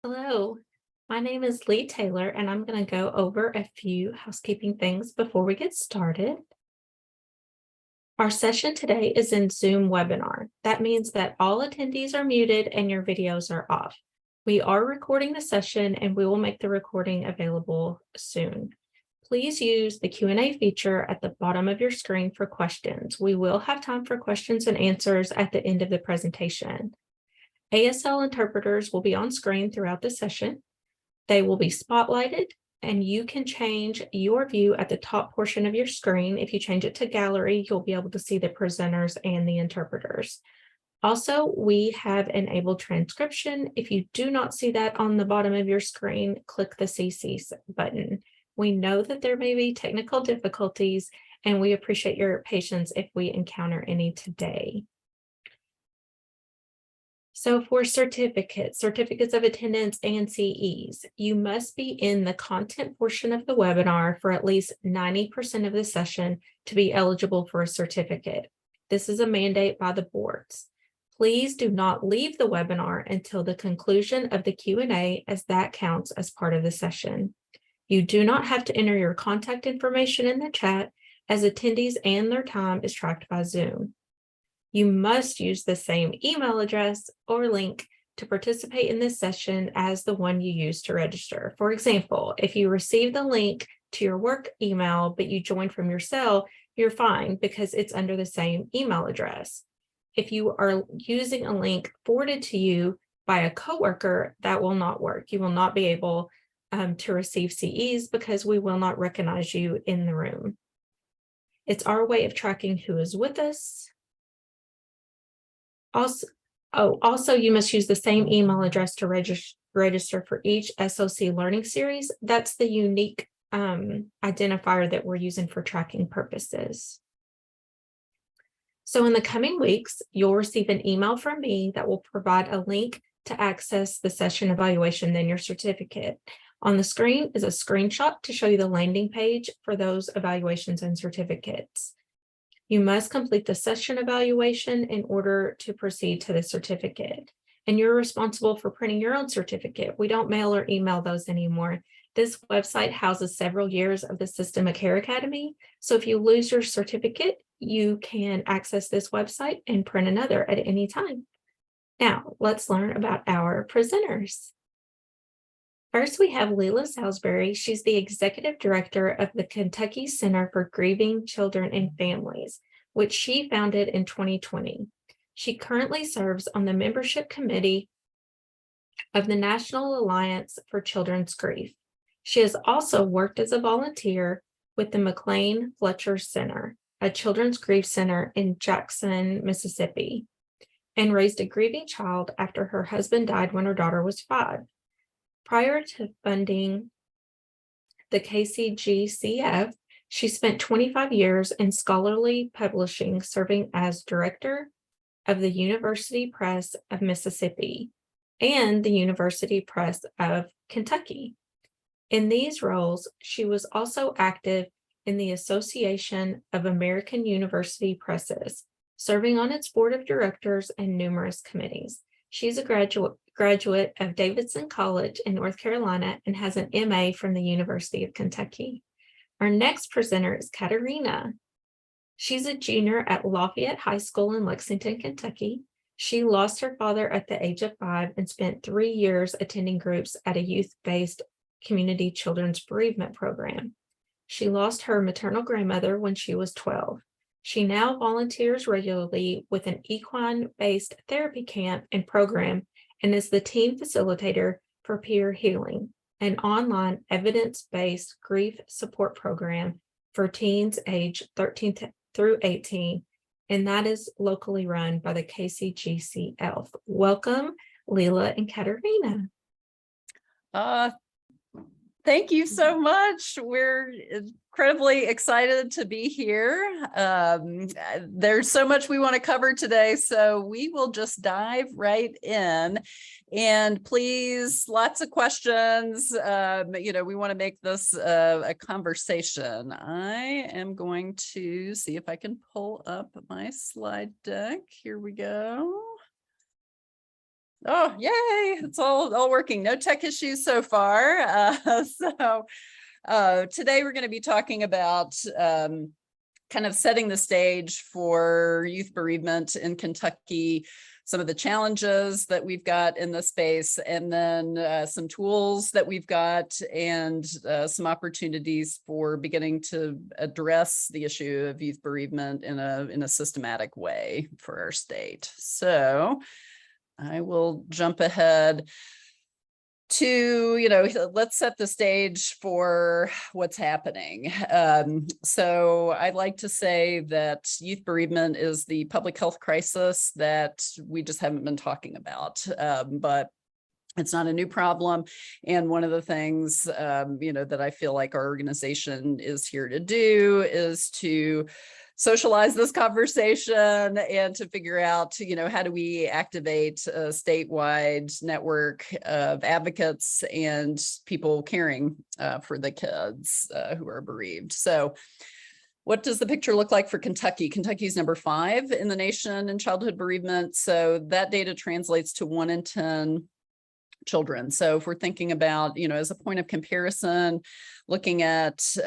Hello, my name is Lee Taylor, and I'm going to go over a few housekeeping things before we get started. Our session today is in Zoom webinar. That means that all attendees are muted and your videos are off. We are recording the session and we will make the recording available soon. Please use the Q&A feature at the bottom of your screen for questions. We will have time for questions and answers at the end of the presentation. ASL interpreters will be on screen throughout the session. They will be spotlighted, and you can change your view at the top portion of your screen. If you change it to gallery, you'll be able to see the presenters and the interpreters. Also, we have enabled transcription. If you do not see that on the bottom of your screen, click the CC button. We know that there may be technical difficulties, and we appreciate your patience if we encounter any today. So for certificates of attendance and CEs, you must be in the content portion of the webinar for at least 90% of the session to be eligible for a certificate. This is a mandate by the boards. Please do not leave the webinar until the conclusion of the Q&A, as that counts as part of the session. You do not have to enter your contact information in the chat, as attendees and their time is tracked by Zoom. You must use the same email address or link to participate in this session as the one you used to register. For example, if you receive the link to your work email, but you join from your cell, you're fine because it's under the same email address. If you are using a link forwarded to you by a coworker, that will not work. You will not be able to receive CEs because we will not recognize you in the room. It's our way of tracking who is with us. Also, you must use the same email address to register for each SOC learning series. That's the unique identifier that we're using for tracking purposes. So in the coming weeks, you'll receive an email from me that will provide a link to access the session evaluation, then your certificate. On the screen is a screenshot to show you the landing page for those evaluations and certificates. You must complete the session evaluation in order to proceed to the certificate. And you're responsible for printing your own certificate. We don't mail or email those anymore. This website houses several years of the System of Care Academy. So if you lose your certificate, you can access this website and print another at any time. Now, let's learn about our presenters. First, we have Leila Salisbury. She's the Executive Director of the Kentucky Center for Grieving Children and Families, which she founded in 2020. She currently serves on the membership committee of the National Alliance for Children's Grief. She has also worked as a volunteer with the McLean Fletcher Center, a children's grief center in Jackson, Mississippi, and raised a grieving child after her husband died when her daughter was 5. Prior to funding the KCGCF, she spent 25 years in scholarly publishing, serving as director of the University Press of Mississippi and the University Press of Kentucky. In these roles, she was also active in the Association of American University Presses, serving on its board of directors and numerous committees. She's a graduate of Davidson College in North Carolina and has an MA from the University of Kentucky. Our next presenter is Katarina. She's a junior at Lafayette High School in Lexington, Kentucky. She lost her father at the age of 5 and spent 3 years attending groups at a youth-based community children's bereavement program. She lost her maternal grandmother when she was 12. She now volunteers regularly with an equine-based therapy camp and program and is the team facilitator for Peer Healing, an online evidence-based grief support program for teens aged 13 through 18, and that is locally run by the KCGCF. Welcome, Leila and Katarina. Thank you so much. We're incredibly excited to be here. There's so much we want to cover today, so we will just dive right in. And please, lots of questions. We want to make this a conversation. I am going to see if I can pull up my slide deck. Here we go. Oh, yay. It's all working. No tech issues so far. Today we're going to be talking about kind of setting the stage for youth bereavement in Kentucky, some of the challenges that we've got in the space, and then some tools that we've got, and some opportunities for beginning to address the issue of youth bereavement in a systematic way for our state. So I will jump ahead to, let's set the stage for what's happening. So I'd like to say that youth bereavement is the public health crisis that we just haven't been talking about, but it's not a new problem. And one of the things, that I feel like our organization is here to do is to socialize this conversation and to figure out, how do we activate a statewide network of advocates and people caring for the kids who are bereaved. So what does the picture look like for Kentucky? Kentucky's number 5 in the nation in childhood bereavement. So that data translates to 1 in 10 children. So if we're thinking about, as a point of comparison, looking at, say,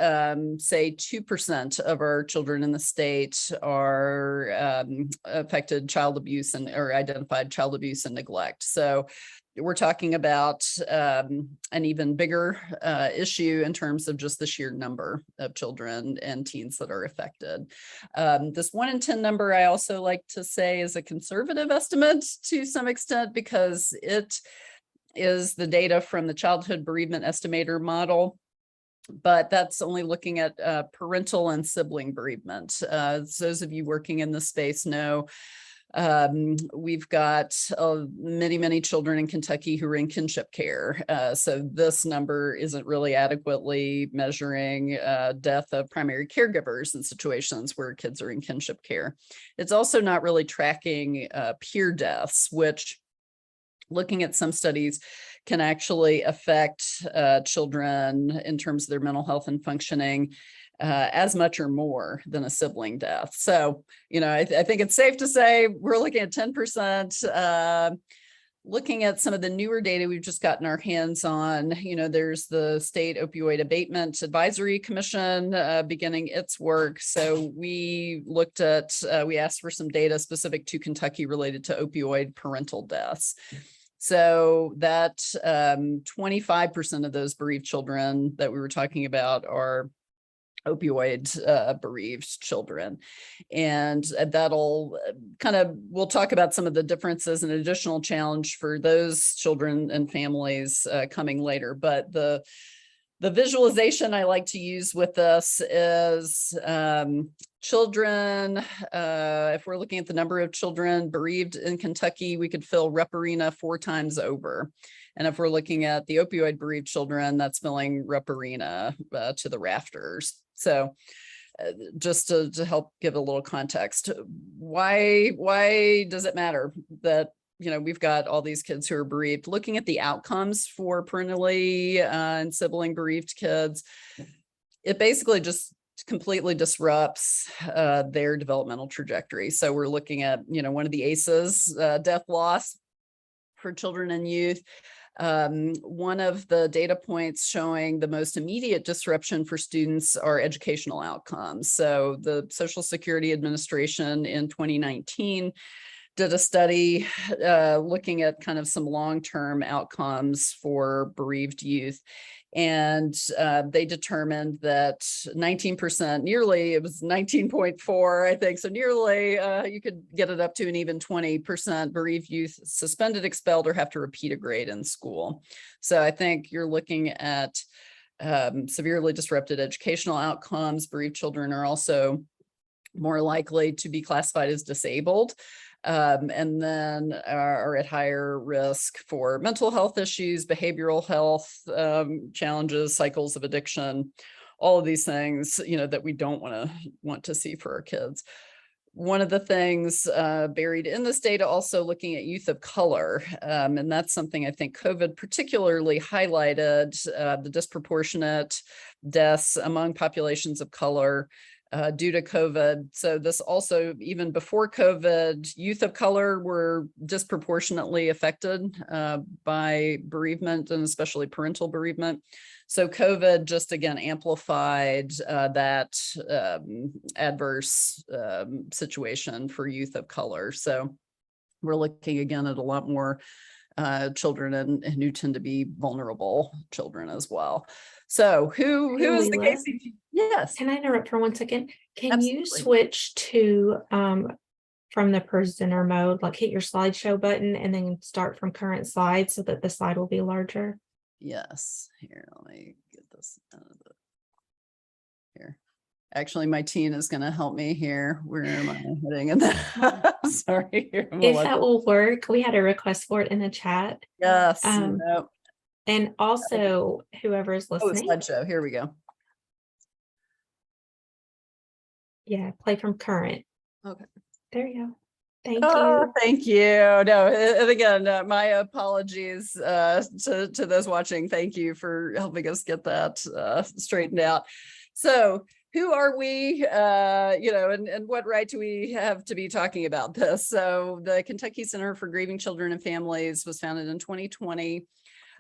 2% of our children in the state are affected child abuse or identified child abuse and neglect. So we're talking about an even bigger issue in terms of just the sheer number of children and teens that are affected. This 1 in 10 number, I also like to say, is a conservative estimate to some extent, because it is the data from the childhood bereavement estimator model, but that's only looking at parental and sibling bereavement. Those of you working in this space know we've got many children in Kentucky who are in kinship care. So this number isn't really adequately measuring death of primary caregivers in situations where kids are in kinship care. It's also not really tracking peer deaths, which, looking at some studies, can actually affect children in terms of their mental health and functioning as much or more than a sibling death. So, I think it's safe to say we're looking at 10%. Looking at some of the newer data we've just gotten our hands on, there's the State Opioid Abatement Advisory Commission beginning its work. So we asked for some data specific to Kentucky related to opioid parental deaths. So that 25% of those bereaved children that we were talking about are opioid bereaved children. And that'll we'll talk about some of the differences and additional challenge for those children and families coming later. But the visualization I like to use with this is children. If we're looking at the number of children bereaved in Kentucky, we could fill Rep Arena 4 times over. And if we're looking at the opioid bereaved children, that's filling Rep Arena to the rafters. So just to help give a little context, why does it matter that we've got all these kids who are bereaved? Looking at the outcomes for parentally and sibling bereaved kids, it basically just completely disrupts their developmental trajectory. So we're looking at, one of the ACEs, death loss for children and youth. One of the data points showing the most immediate disruption for students are educational outcomes. So the Social Security Administration in 2019 did a study looking at kind of some long-term outcomes for bereaved youth. And they determined that 19%, nearly, it was 19.4, I think. So nearly, you could get it up to an even 20% bereaved youth suspended, expelled, or have to repeat a grade in school. So I think you're looking at severely disrupted educational outcomes. Bereaved children are also more likely to be classified as disabled. And then are at higher risk for mental health issues, behavioral health challenges, cycles of addiction, all of these things, that we don't want to see for our kids. One of the things buried in this data, also looking at youth of color, and that's something I think COVID particularly highlighted, the disproportionate deaths among populations of color. due to COVID. So this also, even before COVID, youth of color were disproportionately affected by bereavement, and especially parental bereavement. So COVID just again amplified that adverse situation for youth of color. So we're looking again at a lot more children and who tend to be vulnerable children as well. So who is the Leila, KCG? Yes. can I interrupt for 1 second? Can you Absolutely. switch to from the presenter mode, like hit your slideshow button and then start from current slide so that the slide will be larger? Yes. Here, let me get this out of the here. Actually, my team is going to help me here. Where am I heading in that? Sorry. Here, If that will work, we had a request for it in the chat. Yes. No. And also, whoever is listening. Slideshow. Here we go. Yeah, play from current. Okay. There you go. Thank you. Thank you. No, and again, my apologies to those watching. Thank you for helping us get that straightened out. So who are we, and what right do we have to be talking about this? So the Kentucky Center for Grieving Children and Families was founded in 2020.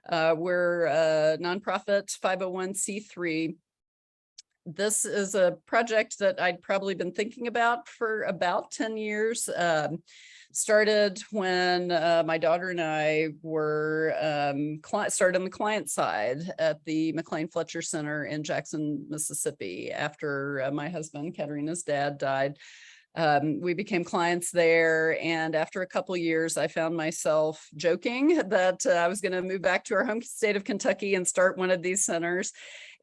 We're a nonprofit 501c3. This is a project that I'd probably been thinking about for about 10 years. Started when my daughter and I were started on the client side at the McLean Fletcher Center in Jackson, Mississippi, after my husband, Katarina's dad, died. We became clients there, and after a couple of years, I found myself joking that I was going to move back to our home state of Kentucky and start one of these centers.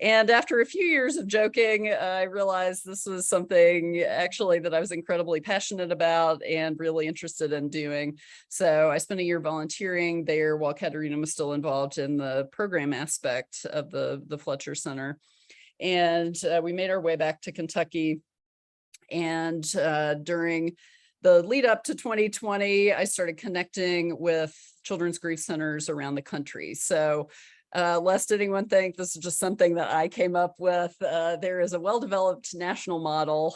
And after a few years of joking, I realized this was something actually that I was incredibly passionate about and really interested in doing. So I spent a year volunteering there while Katarina was still involved in the program aspect of the Fletcher Center. And we made our way back to Kentucky. And during the lead up to 2020, I started connecting with children's grief centers around the country. So lest anyone think this is just something that I came up with, there is a well-developed national model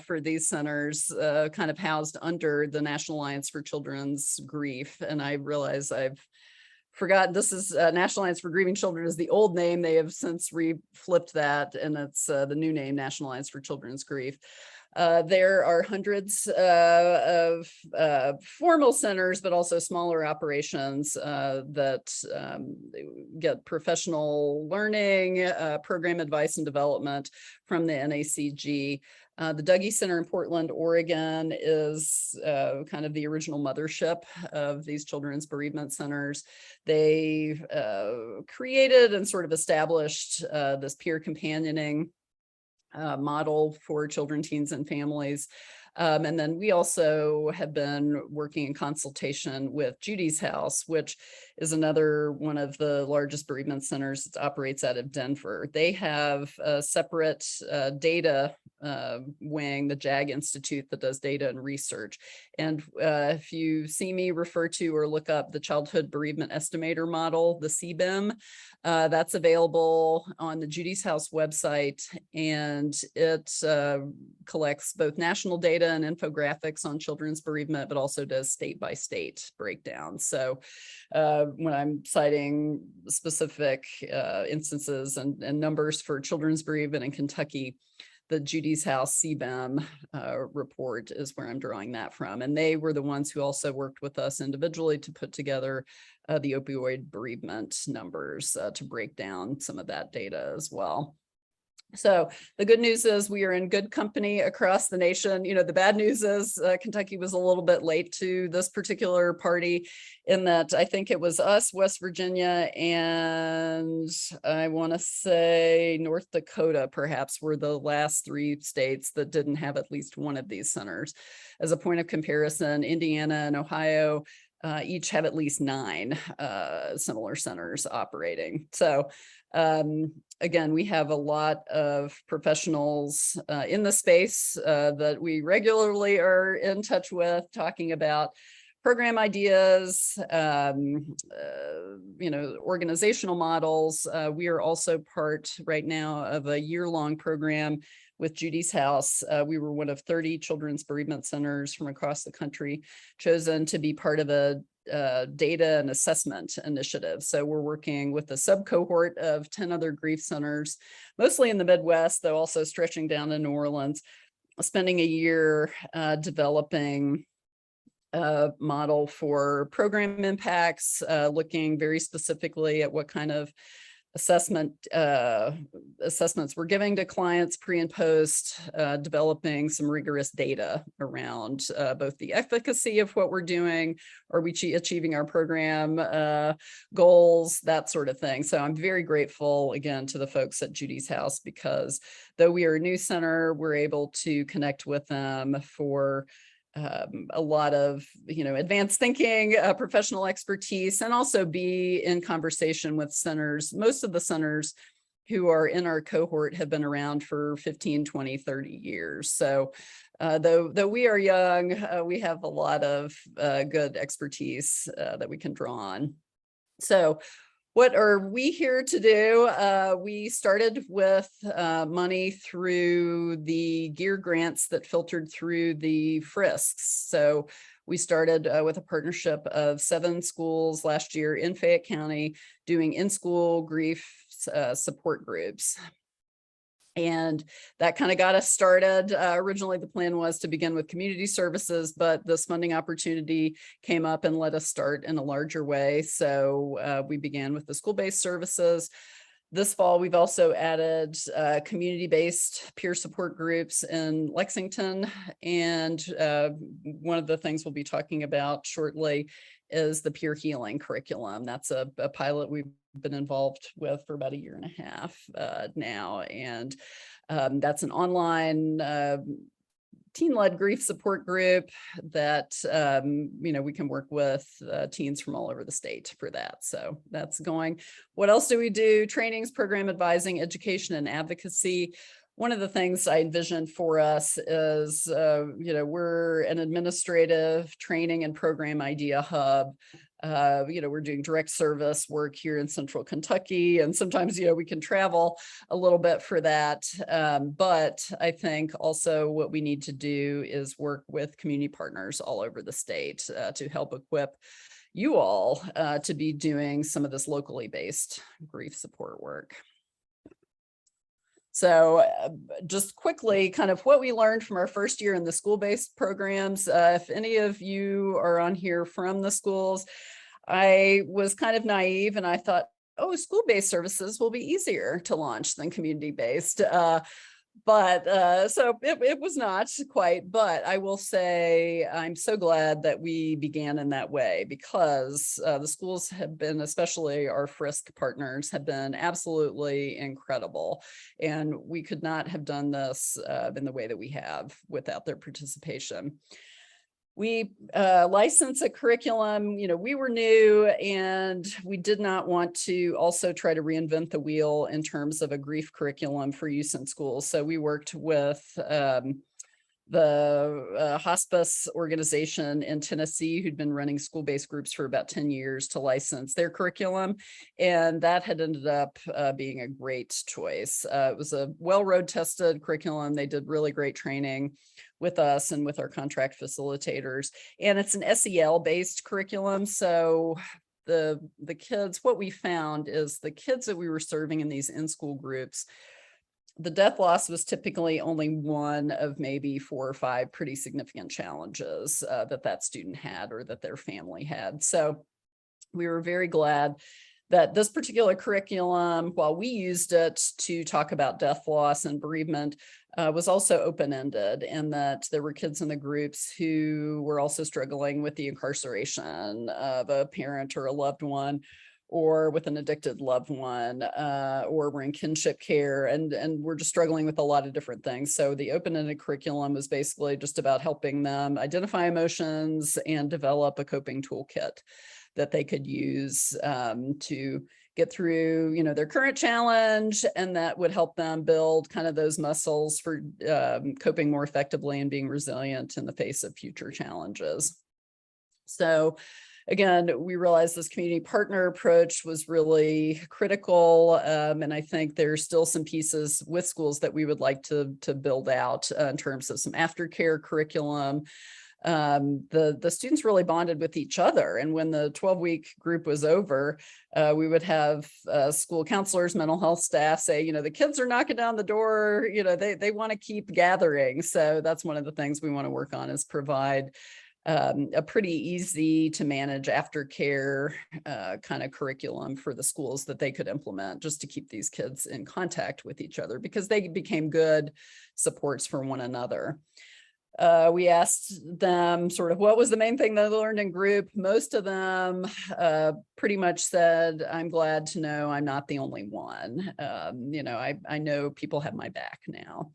for these centers kind of housed under the National Alliance for Children's Grief. And I realize I've forgotten, this is National Alliance for Grieving Children is the old name. They have since reflipped that, and it's the new name, National Alliance for Children's Grief. There are hundreds of formal centers, but also smaller operations that get professional learning, program advice and development from the NACG. The Dougie Center in Portland, Oregon is kind of the original mothership of these children's bereavement centers. They created and sort of established this peer companioning model for children, teens, and families. And then we also have been working in consultation with Judy's House, which is another one of the largest bereavement centers that operates out of Denver. They have a separate data wing, the JAG Institute, that does data and research. And if you see me refer to or look up the Childhood Bereavement Estimator Model, the CBEM, that's available on the Judy's House website, and it collects both national data and infographics on children's bereavement, but also does state by state breakdown. So when I'm citing specific instances and numbers for children's bereavement in Kentucky, the Judy's House CBEM report is where I'm drawing that from. And they were the ones who also worked with us individually to put together the opioid bereavement numbers to break down some of that data as well. So the good news is we are in good company across the nation. You know, the bad news is Kentucky was a little bit late to this particular party, in that I think it was us, West Virginia, and I want to say North Dakota perhaps were the last 3 states that didn't have at least one of these centers. As a point of comparison, Indiana and Ohio each have at least 9 similar centers operating. So again, we have a lot of professionals in the space that we regularly are in touch with, talking about program ideas, organizational models. We are also part right now of a year-long program with Judy's House. We were one of 30 children's bereavement centers from across the country chosen to be part of a data and assessment initiative. So we're working with a sub cohort of 10 other grief centers, mostly in the Midwest, though also stretching down to New Orleans, spending a year developing a model for program impacts, looking very specifically at what kind of assessments we're giving to clients pre and post, developing some rigorous data around both the efficacy of what we're doing, are we achieving our program goals, that sort of thing. So I'm very grateful again to the folks at Judy's House, because though we are a new center, we're able to connect with them for a lot of, advanced thinking, professional expertise, and also be in conversation with centers. Most of the centers who are in our cohort have been around for 15, 20, 30 years. So though we are young, we have a lot of good expertise that we can draw on. So what are we here to do? We started with money through the gear grants that filtered through the Frisks. So we started with a partnership of 7 schools last year in Fayette County doing in-school grief support groups. And that kind of got us started. Originally, the plan was to begin with community services, but this funding opportunity came up and let us start in a larger way. So we began with the school-based services. This fall, we've also added community-based peer support groups in Lexington. And one of the things we'll be talking about shortly is the peer healing curriculum. That's a pilot we've been involved with for about 1.5 years now. And that's an online teen-led grief support group that, we can work with teens from all over the state for that. So that's going. What else do we do? Trainings, program advising, education, and advocacy. One of the things I envisioned for us is, we're an administrative training and program idea hub. We're doing direct service work here in Central Kentucky, and sometimes, we can travel a little bit for that. But I think also what we need to do is work with community partners all over the state to help equip you all to be doing some of this locally based grief support work. So just quickly, kind of what we learned from our first year in the school-based programs. If any of you are on here from the schools, I was kind of naive and I thought, oh, school-based services will be easier to launch than community-based. So it was not quite, but I will say I'm so glad that we began in that way, because the schools have been, especially our Frisk partners, have been absolutely incredible. And we could not have done this in the way that we have without their participation. We licensed a curriculum, we were new and we did not want to also try to reinvent the wheel in terms of a grief curriculum for use in schools. So we worked with the hospice organization in Tennessee, who'd been running school-based groups for about 10 years, to license their curriculum. And that had ended up being a great choice. It was a well-road tested curriculum. They did really great training with us and with our contract facilitators. And it's an SEL-based curriculum. So the kids, what we found is the kids that we were serving in these in-school groups, the death loss was typically only one of maybe 4 or 5 pretty significant challenges that student had or that their family had. So we were very glad that this particular curriculum, while we used it to talk about death loss and bereavement, was also open-ended, and that there were kids in the groups who were also struggling with the incarceration of a parent or a loved one, or with an addicted loved one, or we're in kinship care, and we're just struggling with a lot of different things. So the open-ended curriculum was basically just about helping them identify emotions and develop a coping toolkit that they could use to get through, their current challenge, and that would help them build kind of those muscles for coping more effectively and being resilient in the face of future challenges. So again, we realized this community partner approach was really critical. And I think there's still some pieces with schools that we would like to build out in terms of some aftercare curriculum. The students really bonded with each other. And when the 12-week group was over, we would have school counselors, mental health staff say, the kids are knocking down the door, they want to keep gathering. So that's one of the things we want to work on, is provide a pretty easy to manage aftercare kind of curriculum for the schools that they could implement, just to keep these kids in contact with each other, because they became good supports for one another. We asked them sort of what was the main thing they learned in group. Most of them pretty much said, I'm glad to know I'm not the only one. I know people have my back now.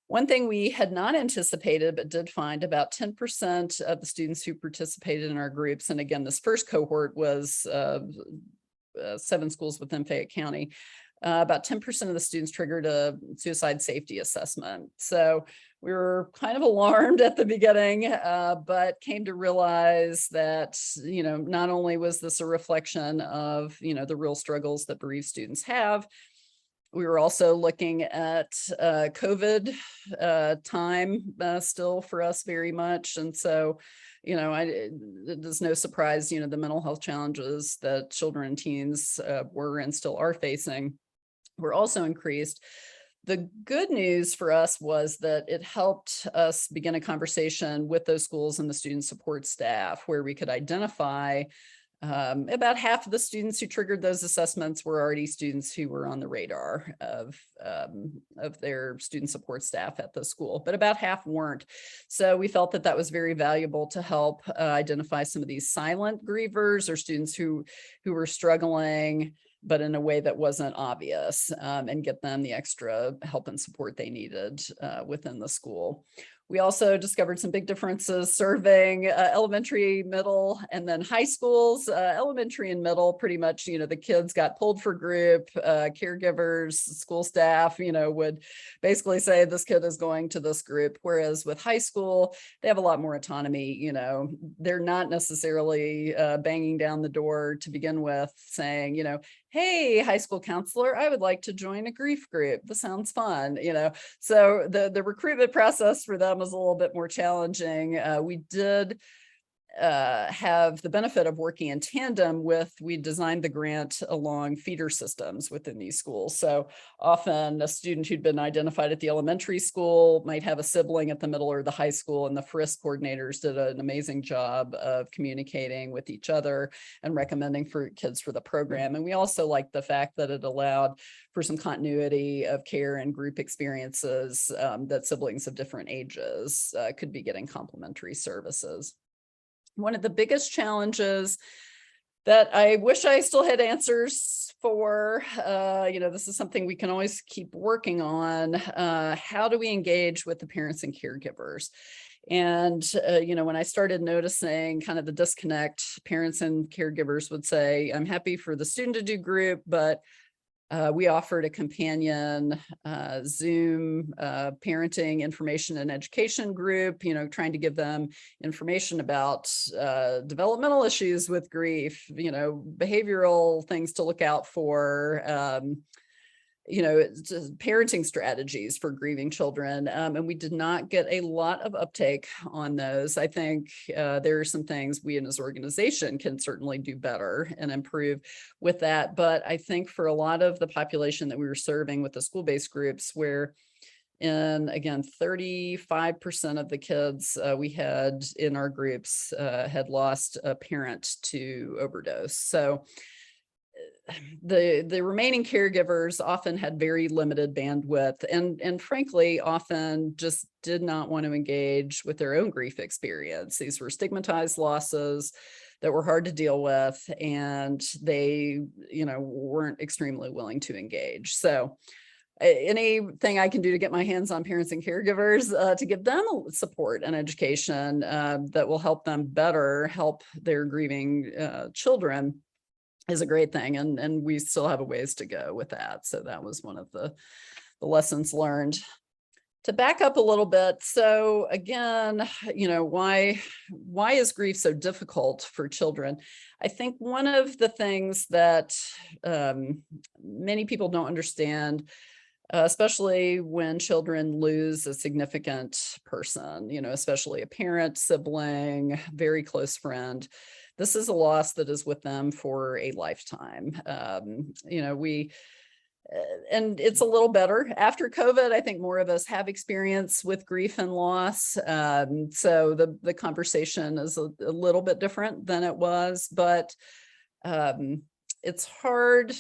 One thing we had not anticipated, but did find, about 10% of the students who participated in our groups, and again, this first cohort was 7 schools within Fayette County, about 10% of the students triggered a suicide safety assessment. So we were kind of alarmed at the beginning, but came to realize that, not only was this a reflection of, the real struggles that bereaved students have, we were also looking at COVID time still for us very much. And so, there's no surprise, the mental health challenges that children and teens were and still are facing were also increased. The good news for us was that it helped us begin a conversation with those schools and the student support staff, where we could identify about half of the students who triggered those assessments were already students who were on the radar of their student support staff at the school, but about half weren't. So we felt that that was very valuable to help identify some of these silent grievers, or students who were struggling, but in a way that wasn't obvious, and get them the extra help and support they needed within the school. We also discovered some big differences serving elementary, middle, and then high schools. Elementary and middle, pretty much, the kids got pulled for group. Caregivers, school staff, would basically say this kid is going to this group. Whereas with high school, they have a lot more autonomy. They're not necessarily banging down the door to begin with, saying, hey, high school counselor, I would like to join a grief group. This sounds fun, So the recruitment process for them was a little bit more challenging. We did have the benefit of working in tandem with, we designed the grant along feeder systems within these schools. So often a student who'd been identified at the elementary school might have a sibling at the middle or the high school, and the FRISC coordinators did an amazing job of communicating with each other and recommending for kids for the program. And we also liked the fact that it allowed for some continuity of care and group experiences, that siblings of different ages could be getting complementary services. One of the biggest challenges that I wish I still had answers for, this is something we can always keep working on. How do we engage with the parents and caregivers? And, when I started noticing kind of the disconnect, parents and caregivers would say, I'm happy for the student to do group, but we offered a companion Zoom parenting information and education group, trying to give them information about developmental issues with grief, behavioral things to look out for, parenting strategies for grieving children. And we did not get a lot of uptake on those. I think there are some things we as an organization can certainly do better and improve with that. But I think for a lot of the population that we were serving with the school-based groups, where again, 35% of the kids we had in our groups had lost a parent to overdose. So the remaining caregivers often had very limited bandwidth and frankly often just did not want to engage with their own grief experience. These were stigmatized losses that were hard to deal with, and they weren't extremely willing to engage. So anything I can do to get my hands on parents and caregivers to give them support and education that will help them better help their grieving children is a great thing. And we still have a ways to go with that. So that was one of the lessons learned. To back up a little bit, so again, why is grief so difficult for children? I think one of the things that many people don't understand, especially when children lose a significant person, especially a parent, sibling, very close friend. This is a loss that is with them for a lifetime. And it's a little better after COVID. I think more of us have experience with grief and loss. So the conversation is a little bit different than it was, but it's hard,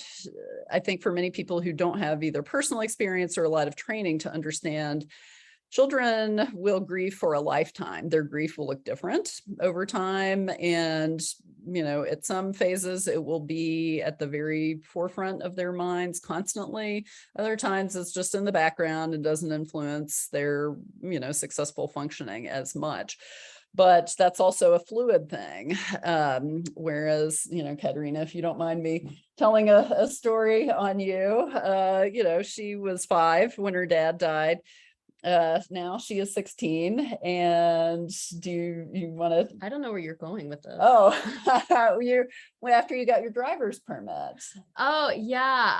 I think, for many people who don't have either personal experience or a lot of training to understand children will grieve for a lifetime. Their grief will look different over time. And, at some phases, it will be at the very forefront of their minds constantly. Other times it's just in the background and doesn't influence their, successful functioning as much. But that's also a fluid thing. Whereas, Katarina, if you don't mind me telling a story on you, she was 5 when her dad died. Now she is 16. And do you want to? I don't know where you're going with this. Oh, after you got your driver's permit. Oh, yeah.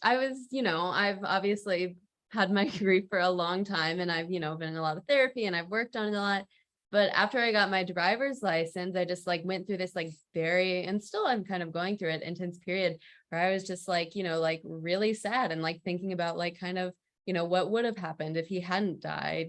I was, I've obviously had my grief for a long time, and I've, been in a lot of therapy and I've worked on it a lot. But after I got my driver's license, I just went through this and still I'm kind of going through it, intense period where I was just really sad and thinking about kind of, what would have happened if he hadn't died,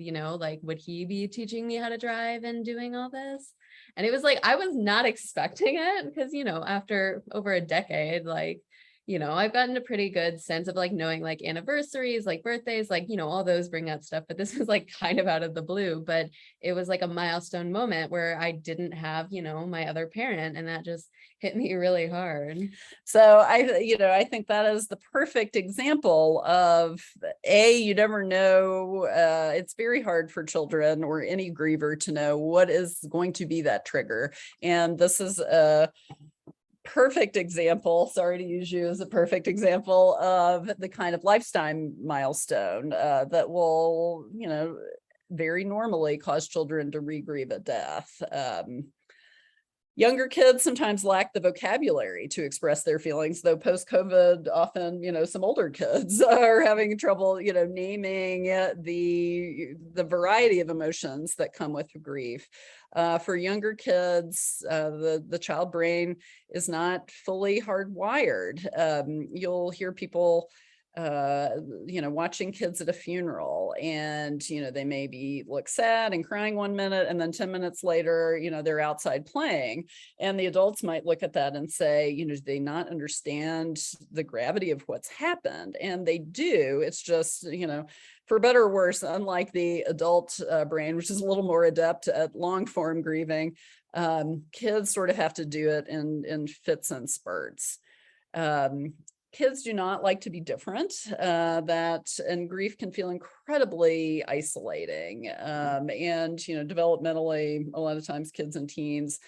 would he be teaching me how to drive and doing all this? And it was I was not expecting it because, after over a decade, I've gotten a pretty good sense of knowing anniversaries, birthdays, all those bring up stuff, but this was kind of out of the blue, but it was a milestone moment where I didn't have, my other parent, and that just hit me really hard. So I think that is the perfect example of you never know. It's very hard for children or any griever to know what is going to be that trigger. And this is a perfect example, sorry to use you as a perfect example of the kind of lifetime milestone that will, very normally cause children to re-grieve a death. Younger kids sometimes lack the vocabulary to express their feelings, though post-COVID, often, some older kids are having trouble, naming the variety of emotions that come with grief. For younger kids, the child brain is not fully hardwired. You'll hear people watching kids at a funeral, and they maybe look sad and crying 1 minute, and then 10 minutes later they're outside playing, and the adults might look at that and say, do they not understand the gravity of what's happened? And they do. It's just for better or worse, unlike the adult brain, which is a little more adept at long form grieving, kids sort of have to do it in fits and spurts. Kids do not like to be different, and grief can feel incredibly isolating. And, developmentally, a lot of times kids and teens,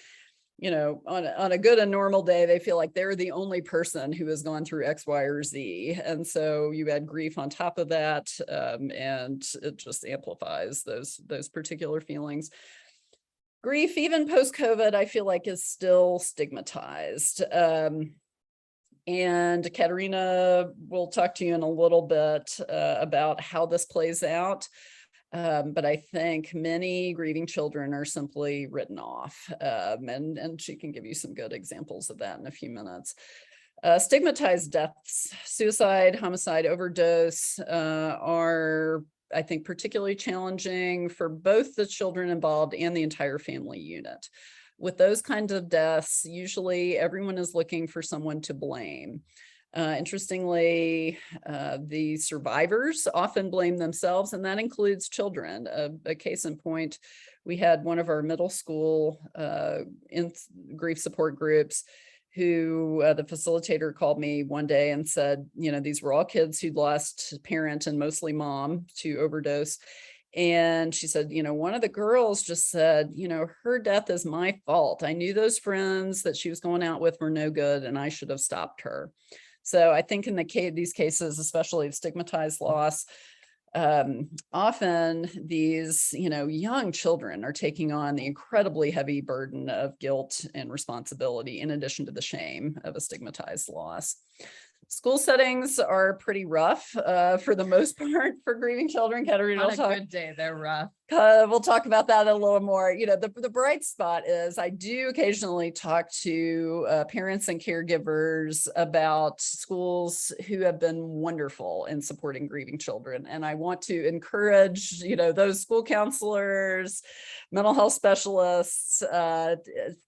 on a good and normal day, they feel like they're the only person who has gone through X, Y, or Z. And so you add grief on top of that, and it just amplifies those particular feelings. Grief, even post-COVID, I feel like is still stigmatized. And Katarina will talk to you in a little bit about how this plays out. But I think many grieving children are simply written off. And she can give you some good examples of that in a few minutes. Stigmatized deaths, suicide, homicide, overdose are, I think, particularly challenging for both the children involved and the entire family unit. With those kinds of deaths, usually everyone is looking for someone to blame. Interestingly, the survivors often blame themselves, and that includes children. A case in point, we had one of our middle school in grief support groups who the facilitator called me one day and said, these were all kids who'd lost parent and mostly mom to overdose. And she said, one of the girls just said, her death is my fault. I knew those friends that she was going out with were no good, and I should have stopped her. So I think in these cases, especially of stigmatized loss, often these, young children are taking on the incredibly heavy burden of guilt and responsibility, in addition to the shame of a stigmatized loss. School settings are pretty rough for the most part for grieving children. Katarina, On a good day, they're rough. we'll talk about that a little more. The bright spot is I do occasionally talk to parents and caregivers about schools who have been wonderful in supporting grieving children. And I want to encourage, those school counselors, mental health specialists,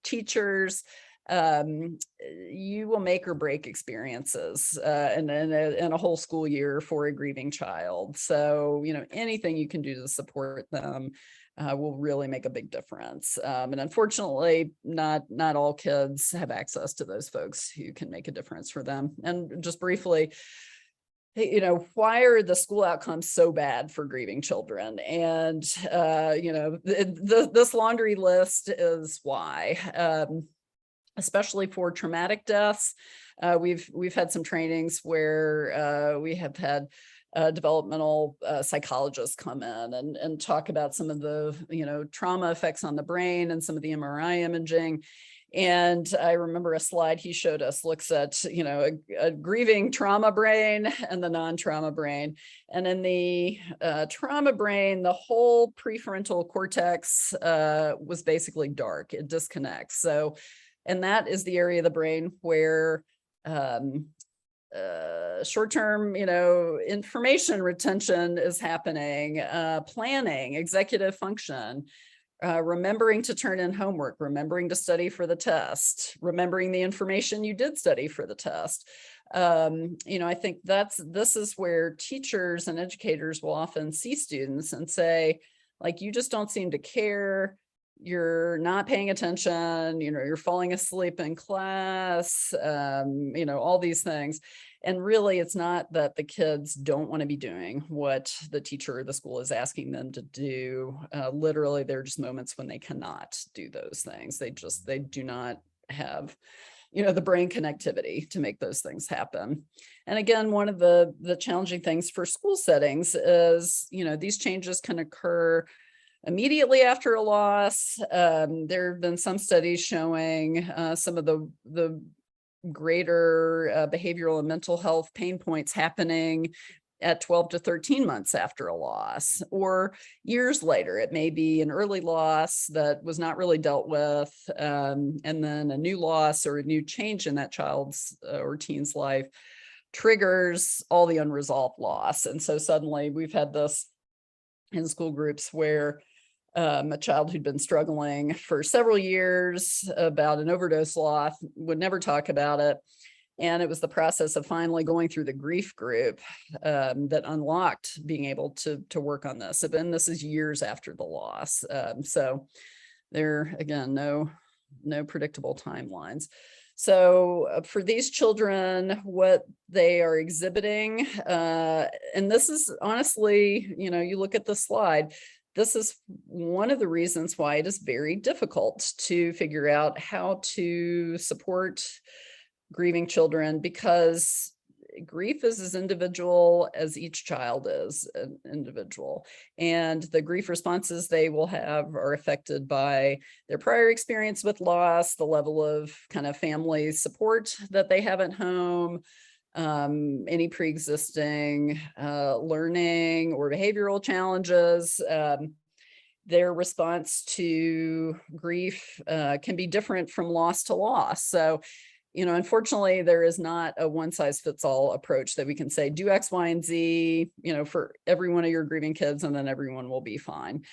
teachers. You will make or break experiences in a whole school year for a grieving child. So, anything you can do to support them will really make a big difference. And unfortunately, not all kids have access to those folks who can make a difference for them. And just briefly, why are the school outcomes so bad for grieving children? And, this laundry list is why. Especially for traumatic deaths. We've had some trainings where we have had developmental psychologists come in and talk about some of the trauma effects on the brain and some of the MRI imaging. And I remember a slide he showed us looks at a grieving trauma brain and the non-trauma brain. And in the trauma brain, the whole prefrontal cortex was basically dark. It disconnects. And that is the area of the brain where short-term, information retention is happening, planning, executive function, remembering to turn in homework, remembering to study for the test, remembering the information you did study for the test. I think this is where teachers and educators will often see students and say, like, you just don't seem to care. You're not paying attention, you're falling asleep in class, all these things. And really, it's not that the kids don't want to be doing what the teacher or the school is asking them to do. Literally, there are just moments when they cannot do those things. They do not have the brain connectivity to make those things happen. And again, one of the challenging things for school settings is, these changes can occur immediately after a loss. There have been some studies showing some of the greater behavioral and mental health pain points happening at 12 to 13 months after a loss, or years later. It may be an early loss that was not really dealt with, and then a new loss or a new change in that child's or teen's life triggers all the unresolved loss. And so suddenly we've had this in school groups where a child who'd been struggling for several years about an overdose loss would never talk about it. And it was the process of finally going through the grief group that unlocked being able to work on this. And then this is years after the loss. So there, again, no predictable timelines. So for these children, what they are exhibiting, and this is honestly, you look at the slide, this is one of the reasons why it is very difficult to figure out how to support grieving children, because grief is as individual as each child is an individual. And the grief responses they will have are affected by their prior experience with loss, the level of kind of family support that they have at home, any pre-existing learning or behavioral challenges. Their response to grief can be different from loss to loss. So, unfortunately, there is not a one-size-fits-all approach that we can say, do X, Y, and Z, for every one of your grieving kids, and then everyone will be fine.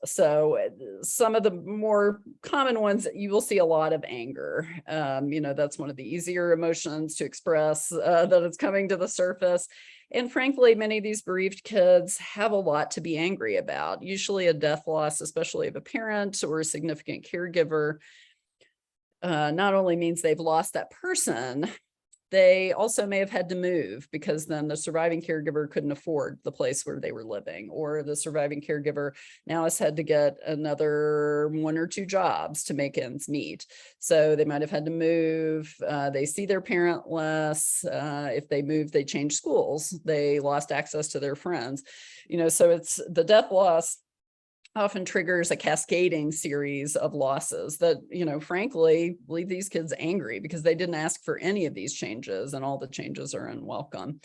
So some of the more common ones, you will see a lot of anger. That's one of the easier emotions to express that is coming to the surface. And frankly, many of these bereaved kids have a lot to be angry about. Usually a death loss, especially of a parent or a significant caregiver, not only means they've lost that person, They also may have had to move because then the surviving caregiver couldn't afford the place where they were living, or the surviving caregiver now has had to get another 1 or 2 jobs to make ends meet. So they might have had to move. They see their parent less. If they move, they change schools. They lost access to their friends. So it's the death loss often triggers a cascading series of losses that, frankly, leave these kids angry because they didn't ask for any of these changes, and all the changes are unwelcome.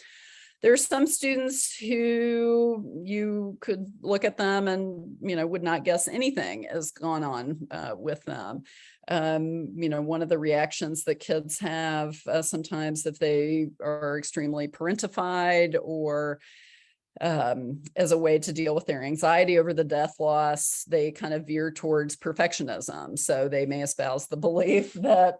There are some students who you could look at them and, would not guess anything has gone on with them. One of the reactions that kids have sometimes if they are extremely parentified, or as a way to deal with their anxiety over the death loss, they kind of veer towards perfectionism. So they may espouse the belief that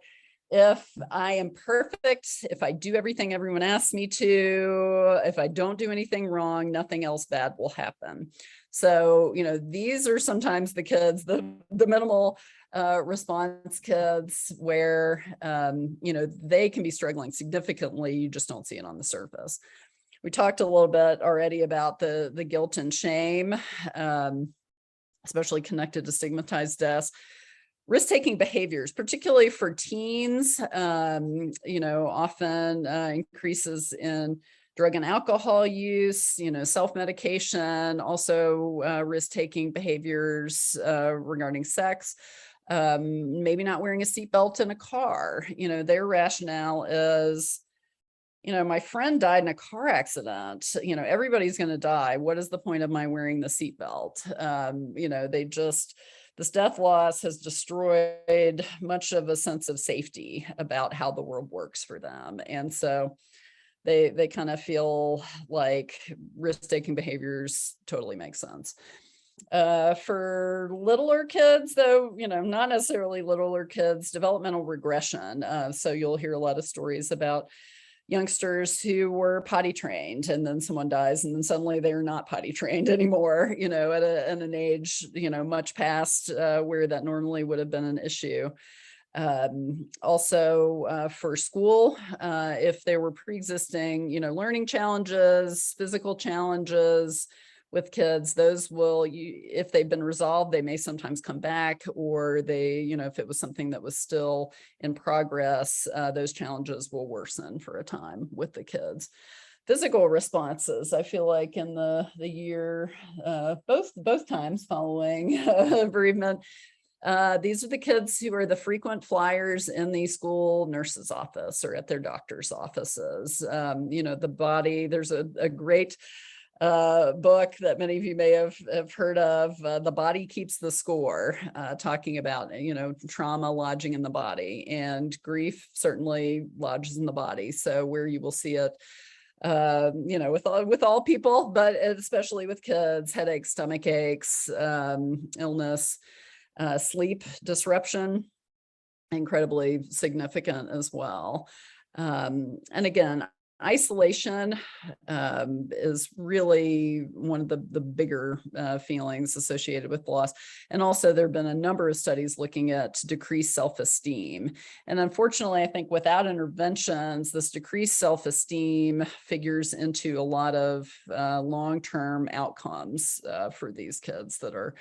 if I am perfect, if I do everything everyone asks me to, if I don't do anything wrong, nothing else bad will happen. So, these are sometimes the kids, the minimal response kids where, they can be struggling significantly. You just don't see it on the surface. We talked a little bit already about the guilt and shame, especially connected to stigmatized deaths. Risk-taking behaviors, particularly for teens, often increases in drug and alcohol use, self-medication, also risk-taking behaviors regarding sex, maybe not wearing a seatbelt in a car. Their rationale is, my friend died in a car accident. Everybody's going to die. What is the point of my wearing the seatbelt? This death loss has destroyed much of a sense of safety about how the world works for them. And so they kind of feel like risk-taking behaviors totally make sense. For littler kids, though, not necessarily littler kids, developmental regression. So you'll hear a lot of stories about youngsters who were potty trained, and then someone dies, and then suddenly they're not potty trained anymore, at an age, much past where that normally would have been an issue. Also for school, if there were pre-existing, learning challenges, physical challenges with kids, those will, if they've been resolved, they may sometimes come back, or they, if it was something that was still in progress, those challenges will worsen for a time with the kids. Physical responses, I feel like in the year, both times following bereavement, these are the kids who are the frequent flyers in the school nurse's office or at their doctor's offices. The body, there's a great book that many of you may have heard of, The Body Keeps the Score, talking about, trauma lodging in the body, and grief certainly lodges in the body. So where you will see it, with all people, but especially with kids, headaches, stomach aches, illness, sleep disruption, incredibly significant as well. And again, isolation is really one of the bigger feelings associated with loss. And also there have been a number of studies looking at decreased self-esteem. And unfortunately, I think without interventions, this decreased self-esteem figures into a lot of long-term outcomes for these kids that are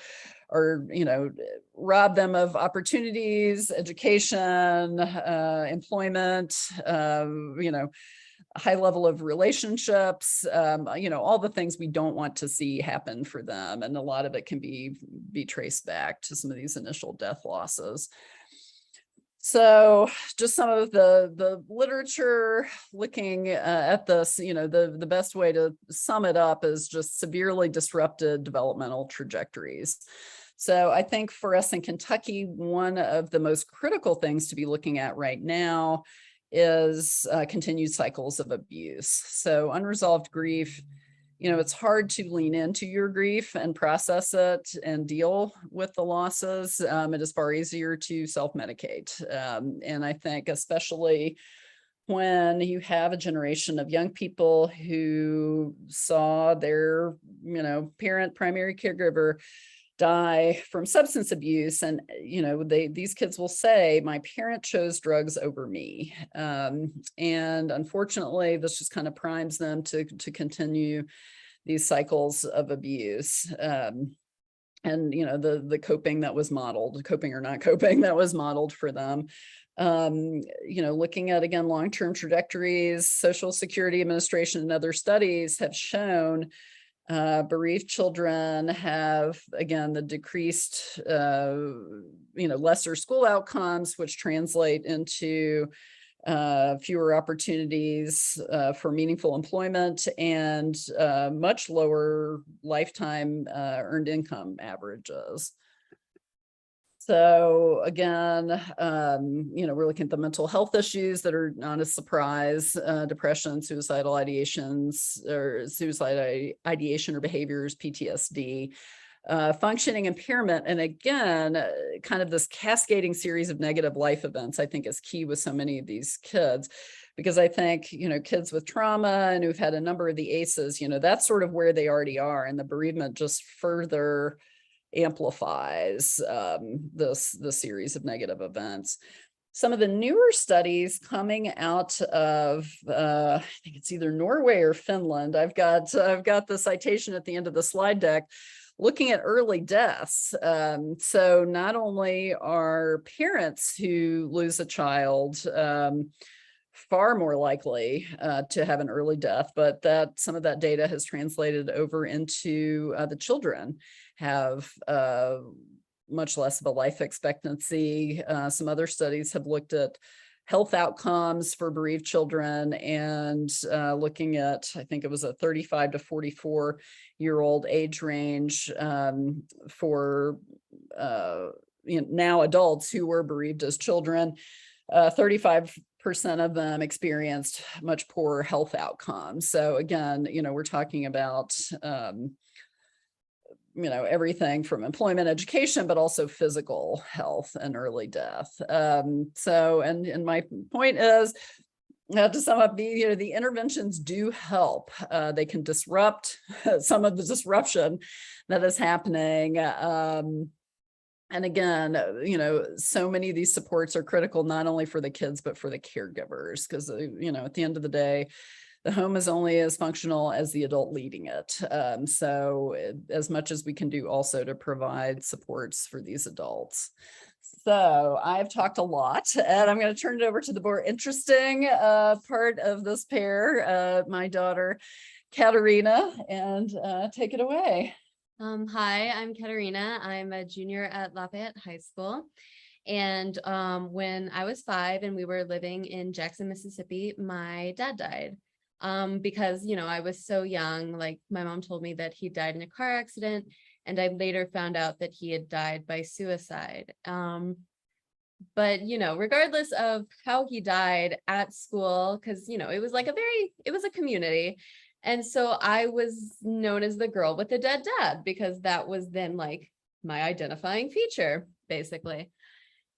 rob them of opportunities, education, employment, high level of relationships, all the things we don't want to see happen for them. And a lot of it can be traced back to some of these initial death losses. So just some of the literature looking at this, the best way to sum it up is just severely disrupted developmental trajectories. So I think for us in Kentucky, one of the most critical things to be looking at right now is continued cycles of abuse. So unresolved grief, it's hard to lean into your grief and process it and deal with the losses. It is far easier to self-medicate. And I think especially when you have a generation of young people who saw their, parent, primary caregiver die from substance abuse. And, these kids will say, my parent chose drugs over me. And unfortunately, this just kind of primes them to continue these cycles of abuse. And, the coping that was modeled, coping or not coping, that was modeled for them. Looking at, again, long-term trajectories, Social Security Administration and other studies have shown bereaved children have, again, the decreased, lesser school outcomes, which translate into fewer opportunities for meaningful employment and much lower lifetime earned income averages. So again, we're looking at the mental health issues that are not a surprise: depression, suicidal ideations, or suicide ideation or behaviors, PTSD, functioning impairment. And again, kind of this cascading series of negative life events, I think, is key with so many of these kids, because I think, kids with trauma and who've had a number of the ACEs, that's sort of where they already are. And the bereavement just further amplifies the series of negative events. Some of the newer studies coming out of, I think it's either Norway or Finland. I've got the citation at the end of the slide deck, looking at early deaths. So not only are parents who lose a child far more likely to have an early death, but that some of that data has translated over into the children have much less of a life expectancy. Some other studies have looked at health outcomes for bereaved children and looking at, I think it was a 35 to 44-year-old age range for now adults who were bereaved as children. 35% of them experienced much poorer health outcomes. So again, we're talking about everything from employment, education, but also physical health and early death. And my point is, to sum up, the interventions do help. They can disrupt some of the disruption that is happening. And again, so many of these supports are critical, not only for the kids, but for the caregivers, because, at the end of the day, the home is only as functional as the adult leading it. So as much as we can do also to provide supports for these adults. So I've talked a lot, and I'm going to turn it over to the more interesting part of this pair, my daughter, Katarina, and take it away. Hi, I'm Katarina. I'm a junior at Lafayette High School. And when I was 5 and we were living in Jackson, Mississippi, my dad died. Because, I was so young. Like, my mom told me that he died in a car accident, and I later found out that he had died by suicide. But, regardless of how he died at school, because, it was like it was a community. And so I was known as the girl with the dead dad, because that was then like my identifying feature, basically.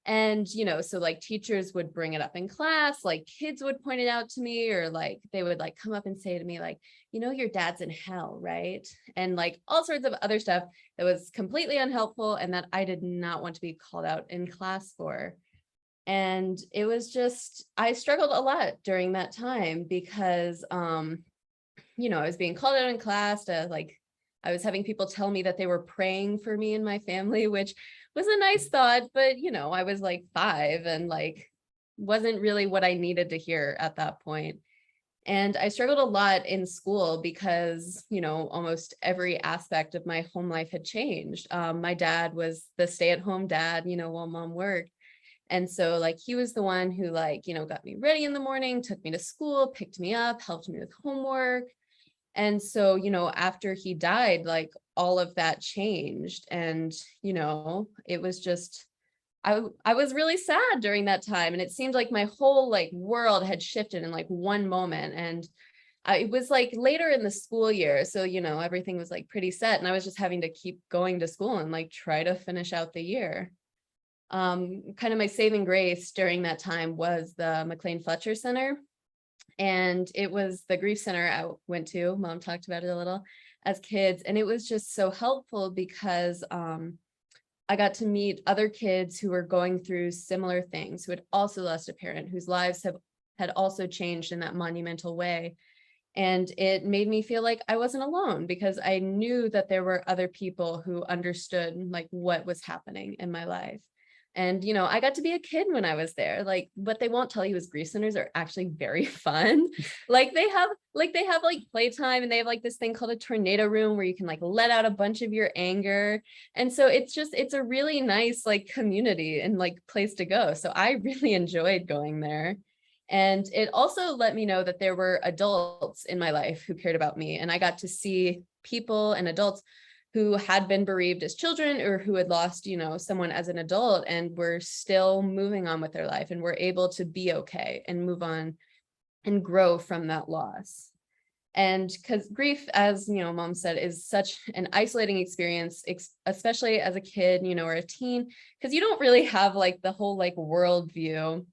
And, so like teachers would bring it up in class, like kids would point it out to me, or like they would like come up and say to me, like, your dad's in hell, right? And like all sorts of other stuff that was completely unhelpful and that I did not want to be called out in class for. And it was just, I struggled a lot during that time because, I was being called out in class to like, I was having people tell me that they were praying for me and my family, which was a nice thought, but I was like 5 and like wasn't really what I needed to hear at that point. And I struggled a lot in school because, almost every aspect of my home life had changed. My dad was the stay-at-home dad, while mom worked. And so like he was the one who like, got me ready in the morning, took me to school, picked me up, helped me with homework. And so, after he died, like all of that changed. And, it was just, I was really sad during that time. And it seemed like my whole like world had shifted in like one moment. And it was like later in the school year. So, everything was like pretty set. And I was just having to keep going to school and like try to finish out the year. Kind of my saving grace during that time was the McLean Fletcher Center. And it was the grief center I went to. Mom talked about it a little. as kids. And it was just so helpful because I got to meet other kids who were going through similar things, who had also lost a parent, whose lives had also changed in that monumental way. And it made me feel like I wasn't alone, because I knew that there were other people who understood like what was happening in my life. And, I got to be a kid when I was there. Like, what they won't tell you is grief centers are actually very fun. They have playtime, and they have like this thing called a tornado room where you can like let out a bunch of your anger. And so it's a really nice like community and like place to go. So I really enjoyed going there. And it also let me know that there were adults in my life who cared about me. And I got to see people and adults who had been bereaved as children, or who had lost, someone as an adult, and were still moving on with their life and were able to be okay and move on and grow from that loss. And because grief, as Mom said, is such an isolating experience, especially as a kid, or a teen, because you don't really have like the whole like world view.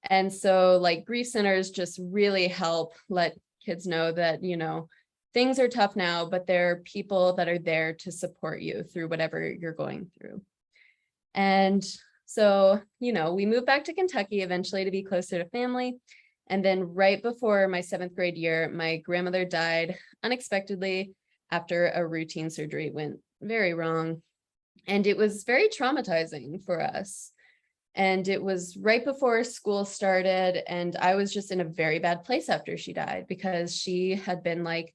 And so like grief centers just really help let kids know that, things are tough now, but there are people that are there to support you through whatever you're going through. And so, we moved back to Kentucky eventually to be closer to family. And then right before my 7th grade year, my grandmother died unexpectedly after a routine surgery went very wrong. And it was very traumatizing for us. And it was right before school started, and I was just in a very bad place after she died, because she had been like,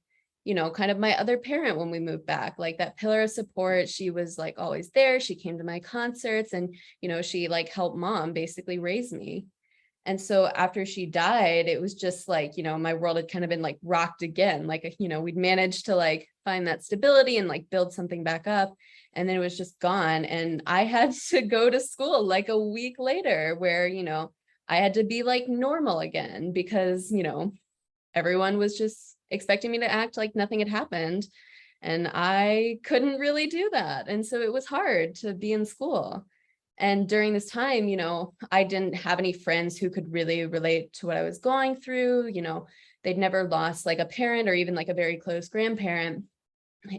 kind of my other parent when we moved back, like that pillar of support. She was like always there. She came to my concerts, and, she like helped Mom basically raise me. And so after she died, it was just like, my world had kind of been like rocked again. Like, we'd managed to like find that stability and like build something back up. And then it was just gone. And I had to go to school like a week later, where, I had to be like normal again, because, everyone was just expecting me to act like nothing had happened. And I couldn't really do that. And so it was hard to be in school. And during this time, I didn't have any friends who could really relate to what I was going through. They'd never lost like a parent or even like a very close grandparent.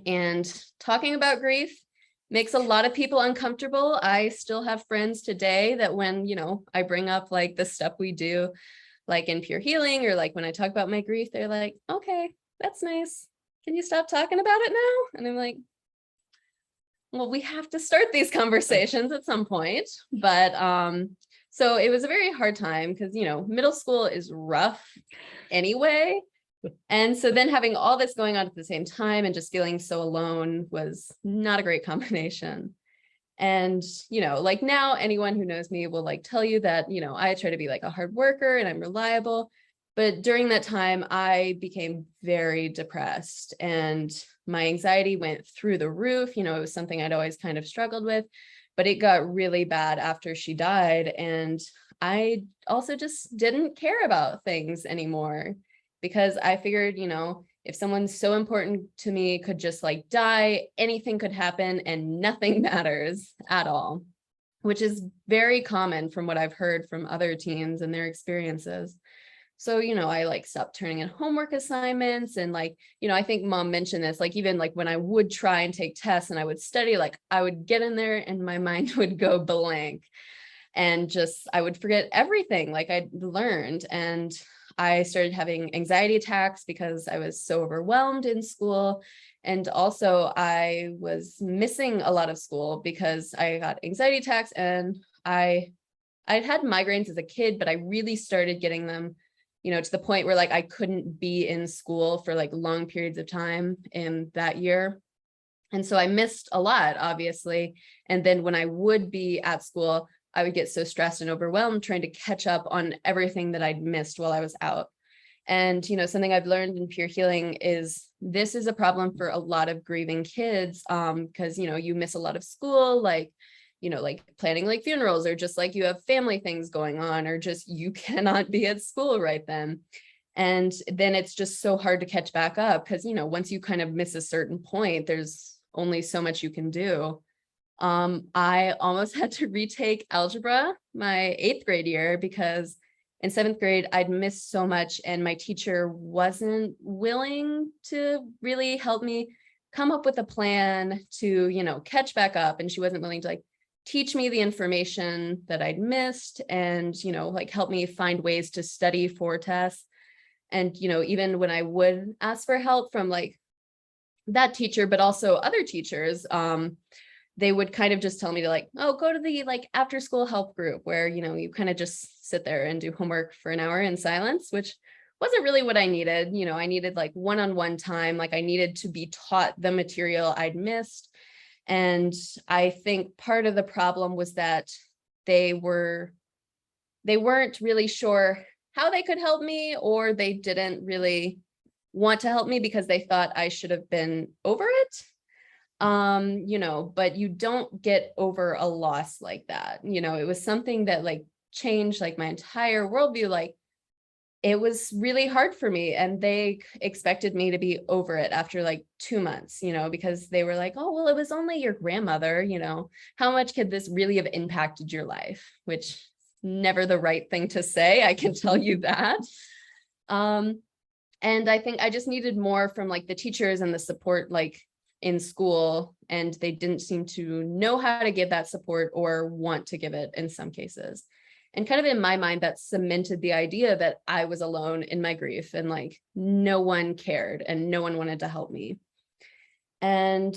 And talking about grief makes a lot of people uncomfortable. I still have friends today that when, I bring up like the stuff we do, like in Pure Healing, or like when I talk about my grief, they're like, okay, that's nice. Can you stop talking about it now? And I'm like, well, we have to start these conversations at some point. But so it was a very hard time, because, middle school is rough anyway. And so then having all this going on at the same time and just feeling so alone was not a great combination. And, like now anyone who knows me will like tell you that, I try to be like a hard worker and I'm reliable. But during that time, I became very depressed, and my anxiety went through the roof. It was something I'd always kind of struggled with, but it got really bad after she died. And I also just didn't care about things anymore, because I figured, if someone so important to me could just like die, anything could happen and nothing matters at all, which is very common from what I've heard from other teens and their experiences. So, I like stopped turning in homework assignments, and like, I think Mom mentioned this, like even like when I would try and take tests and I would study, like I would get in there and my mind would go blank, and just I would forget everything like I'd learned. And I started having anxiety attacks because I was so overwhelmed in school. And also I was missing a lot of school because I got anxiety attacks, and I'd had migraines as a kid, but I really started getting them, to the point where like I couldn't be in school for like long periods of time in that year. And so I missed a lot, obviously. And then when I would be at school, I would get so stressed and overwhelmed trying to catch up on everything that I'd missed while I was out. And, something I've learned in Pure Healing is this is a problem for a lot of grieving kids, because, you miss a lot of school, like, like planning like funerals, or just like you have family things going on, or just you cannot be at school right then. And then it's just so hard to catch back up, because, once you kind of miss a certain point, there's only so much you can do. I almost had to retake algebra my 8th grade year, because in 7th grade, I'd missed so much and my teacher wasn't willing to really help me come up with a plan to, you know, catch back up. And she wasn't willing to like teach me the information that I'd missed and, you know, like help me find ways to study for tests. And, you know, even when I would ask for help from like that teacher, but also other teachers, they would kind of just tell me to like, oh, go to the like after school help group where, you know, you kind of just sit there and do homework for an hour in silence, which wasn't really what I needed. You know, I needed like one-on-one time, like I needed to be taught the material I'd missed. And I think part of the problem was that they weren't really sure how they could help me, or they didn't really want to help me because they thought I should have been over it. You know, but you don't get over a loss like that. You know, it was something that like changed like my entire worldview. Like it was really hard for me, and they expected me to be over it after like 2 months, you know, because they were like, oh, well, it was only your grandmother, you know, how much could this really have impacted your life? Which is never the right thing to say, I can tell you that. And I think I just needed more from like the teachers and the support like in school, and they didn't seem to know how to give that support or want to give it in some cases. And kind of in my mind, that cemented the idea that I was alone in my grief and like no one cared and no one wanted to help me. And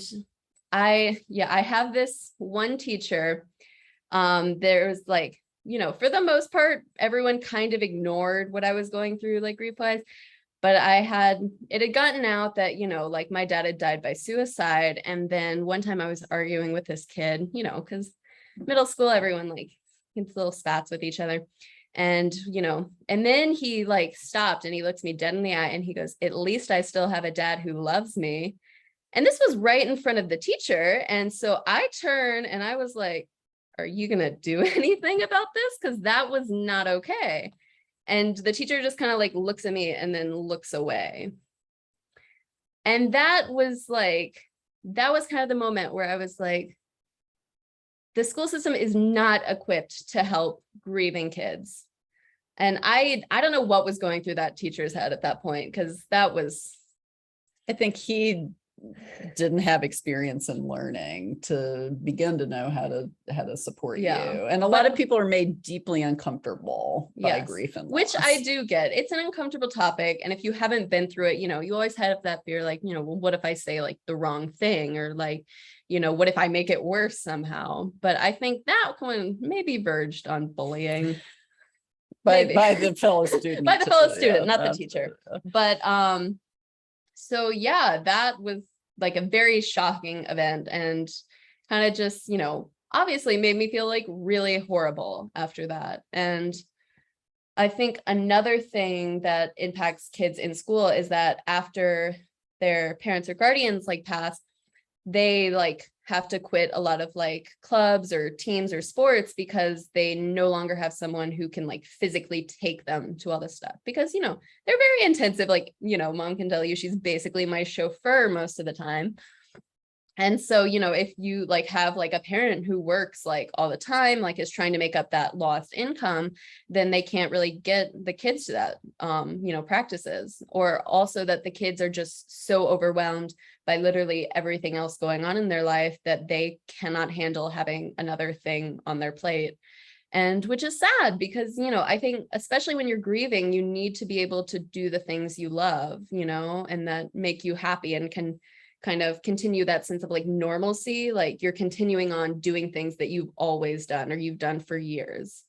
I have this one teacher. There's like, you know, for the most part, everyone kind of ignored what I was going through, like grief-wise. But it had gotten out that, you know, like my dad had died by suicide. And then one time I was arguing with this kid, you know, because middle school, everyone like gets little spats with each other. And, you know, and then he like stopped and he looks me dead in the eye and he goes, at least I still have a dad who loves me. And this was right in front of the teacher. And so I turned and I was like, are you going to do anything about this? Because that was not okay. And the teacher just kind of like looks at me and then looks away. And that was kind of the moment where I was like, the school system is not equipped to help grieving kids. And I don't know what was going through that teacher's head at that point, because I think he didn't have experience in learning to begin to know how to support you. And a lot of people are made deeply uncomfortable by grief and loss. Which I do get. It's an uncomfortable topic. And if you haven't been through it, you know, you always have that fear, like, you know, well, what if I say like the wrong thing, or like, you know, what if I make it worse somehow? But I think that one maybe verged on bullying. By the fellow student. By the fellow student, not the teacher. But so yeah, that was like a very shocking event, and kind of just, you know, obviously made me feel like really horrible after that. And I think another thing that impacts kids in school is that after their parents or guardians like pass, they like have to quit a lot of like clubs or teams or sports because they no longer have someone who can like physically take them to all this stuff, because, you know, they're very intensive. Like, you know, mom can tell you she's basically my chauffeur most of the time. And so, you know, if you like have like a parent who works like all the time, like is trying to make up that lost income, then they can't really get the kids to that, you know, practices, or also that the kids are just so overwhelmed by literally everything else going on in their life that they cannot handle having another thing on their plate. And which is sad, because, you know, I think especially when you're grieving, you need to be able to do the things you love, you know, and that make you happy and can kind of continue that sense of like normalcy, like you're continuing on doing things that you've always done or you've done for years.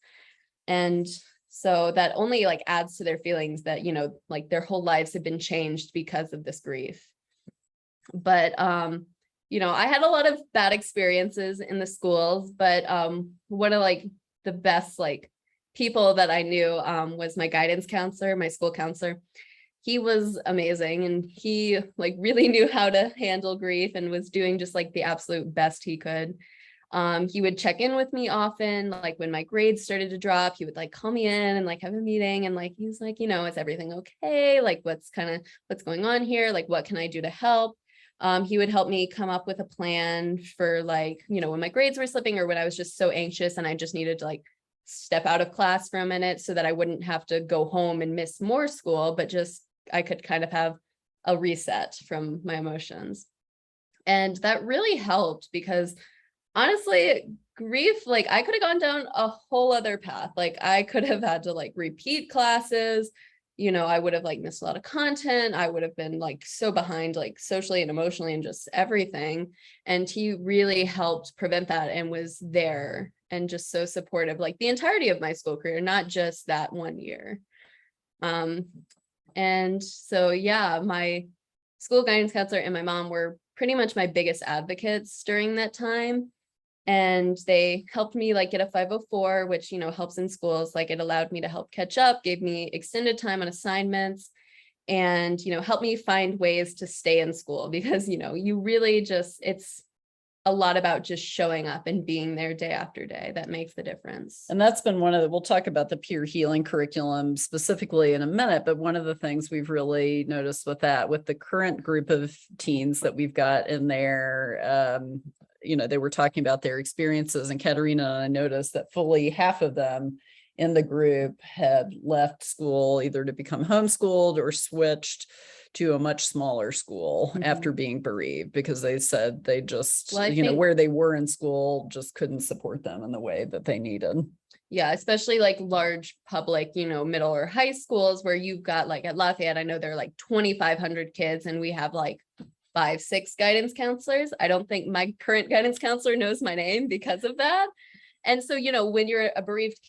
And so that only like adds to their feelings that, you know, like their whole lives have been changed because of this grief. But, you know, I had a lot of bad experiences in the schools, but one of like the best like people that I knew was my guidance counselor, my school counselor. He was amazing, and he like really knew how to handle grief and was doing just like the absolute best he could. He would check in with me often, like when my grades started to drop, he would like call me in and like have a meeting, and like he's like, you know, is everything okay? Like what's going on here? Like what can I do to help? He would help me come up with a plan for like, you know, when my grades were slipping or when I was just so anxious and I just needed to like step out of class for a minute so that I wouldn't have to go home and miss more school, but just I could kind of have a reset from my emotions. And that really helped because honestly, grief, like I could have gone down a whole other path. Like I could have had to like repeat classes, I would have like missed a lot of content. I would have been like so behind, like socially and emotionally and just everything. And he really helped prevent that and was there and just so supportive, like the entirety of my school career, not just that one year. And so, yeah, my school guidance counselor and my mom were pretty much my biggest advocates during that time. And they helped me like get a 504, which, helps in schools. Like it allowed me to help catch up, gave me extended time on assignments, and, helped me find ways to stay in school because, you really just, it's a lot about just showing up and being there day after day that makes the difference. And that's been we'll talk about the peer healing curriculum specifically in a minute, but one of the things we've really noticed with the current group of teens that we've got in there, they were talking about their experiences, and Katarina and I noticed that fully half of them in the group had left school either to become homeschooled or switched to a much smaller school after being bereaved, because they said they just, where they were in school just couldn't support them in the way that they needed. Yeah, especially like large public, middle or high schools where you've got like at Lafayette, I know there are like 2,500 kids and we have like 5-6 guidance counselors. I don't think my current guidance counselor knows my name because of that. And so, when you're a bereaved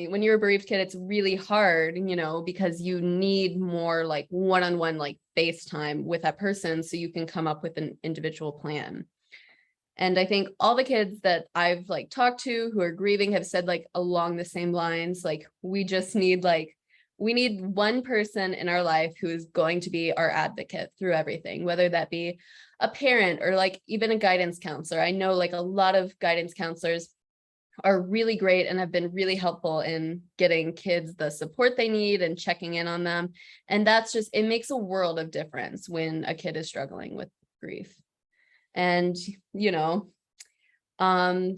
when you're a bereaved kid, it's really hard, because you need more like one-on-one, like FaceTime with that person so you can come up with an individual plan. And I think all the kids that I've like talked to who are grieving have said like along the same lines, like we need one person in our life who is going to be our advocate through everything, whether that be a parent or like even a guidance counselor. I know like a lot of guidance counselors are really great and have been really helpful in getting kids the support they need and checking in on them. And that's just, it makes a world of difference when a kid is struggling with grief. And,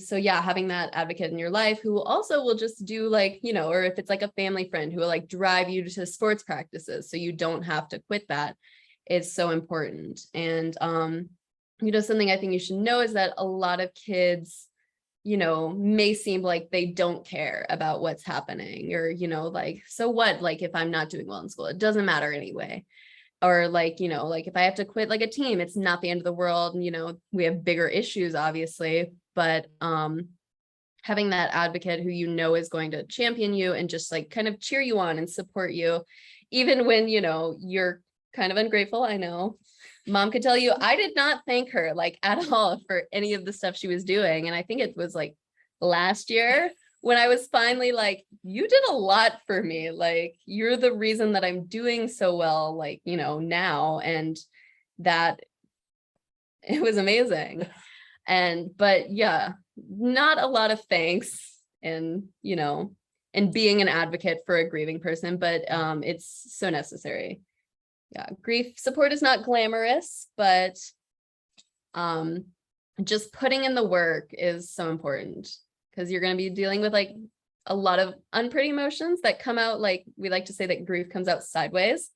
so yeah, having that advocate in your life who also will just do like, or if it's like a family friend who will like drive you to sports practices so you don't have to quit that, is so important. And, something I think you should know is that a lot of kids, may seem like they don't care about what's happening or, like, so what, like if I'm not doing well in school, it doesn't matter anyway. Or like, like if I have to quit like a team, it's not the end of the world. We have bigger issues, obviously, but having that advocate who is going to champion you and just like kind of cheer you on and support you, even when, you're kind of ungrateful. I know mom could tell you, I did not thank her like at all for any of the stuff she was doing. And I think it was like last year when I was finally like, you did a lot for me. Like, you're the reason that I'm doing so well, like, now. And that it was amazing. But yeah, not a lot of thanks and, and being an advocate for a grieving person, but it's so necessary. Yeah, grief support is not glamorous, but just putting in the work is so important because you're going to be dealing with like a lot of unpretty emotions that come out. Like we like to say that grief comes out sideways.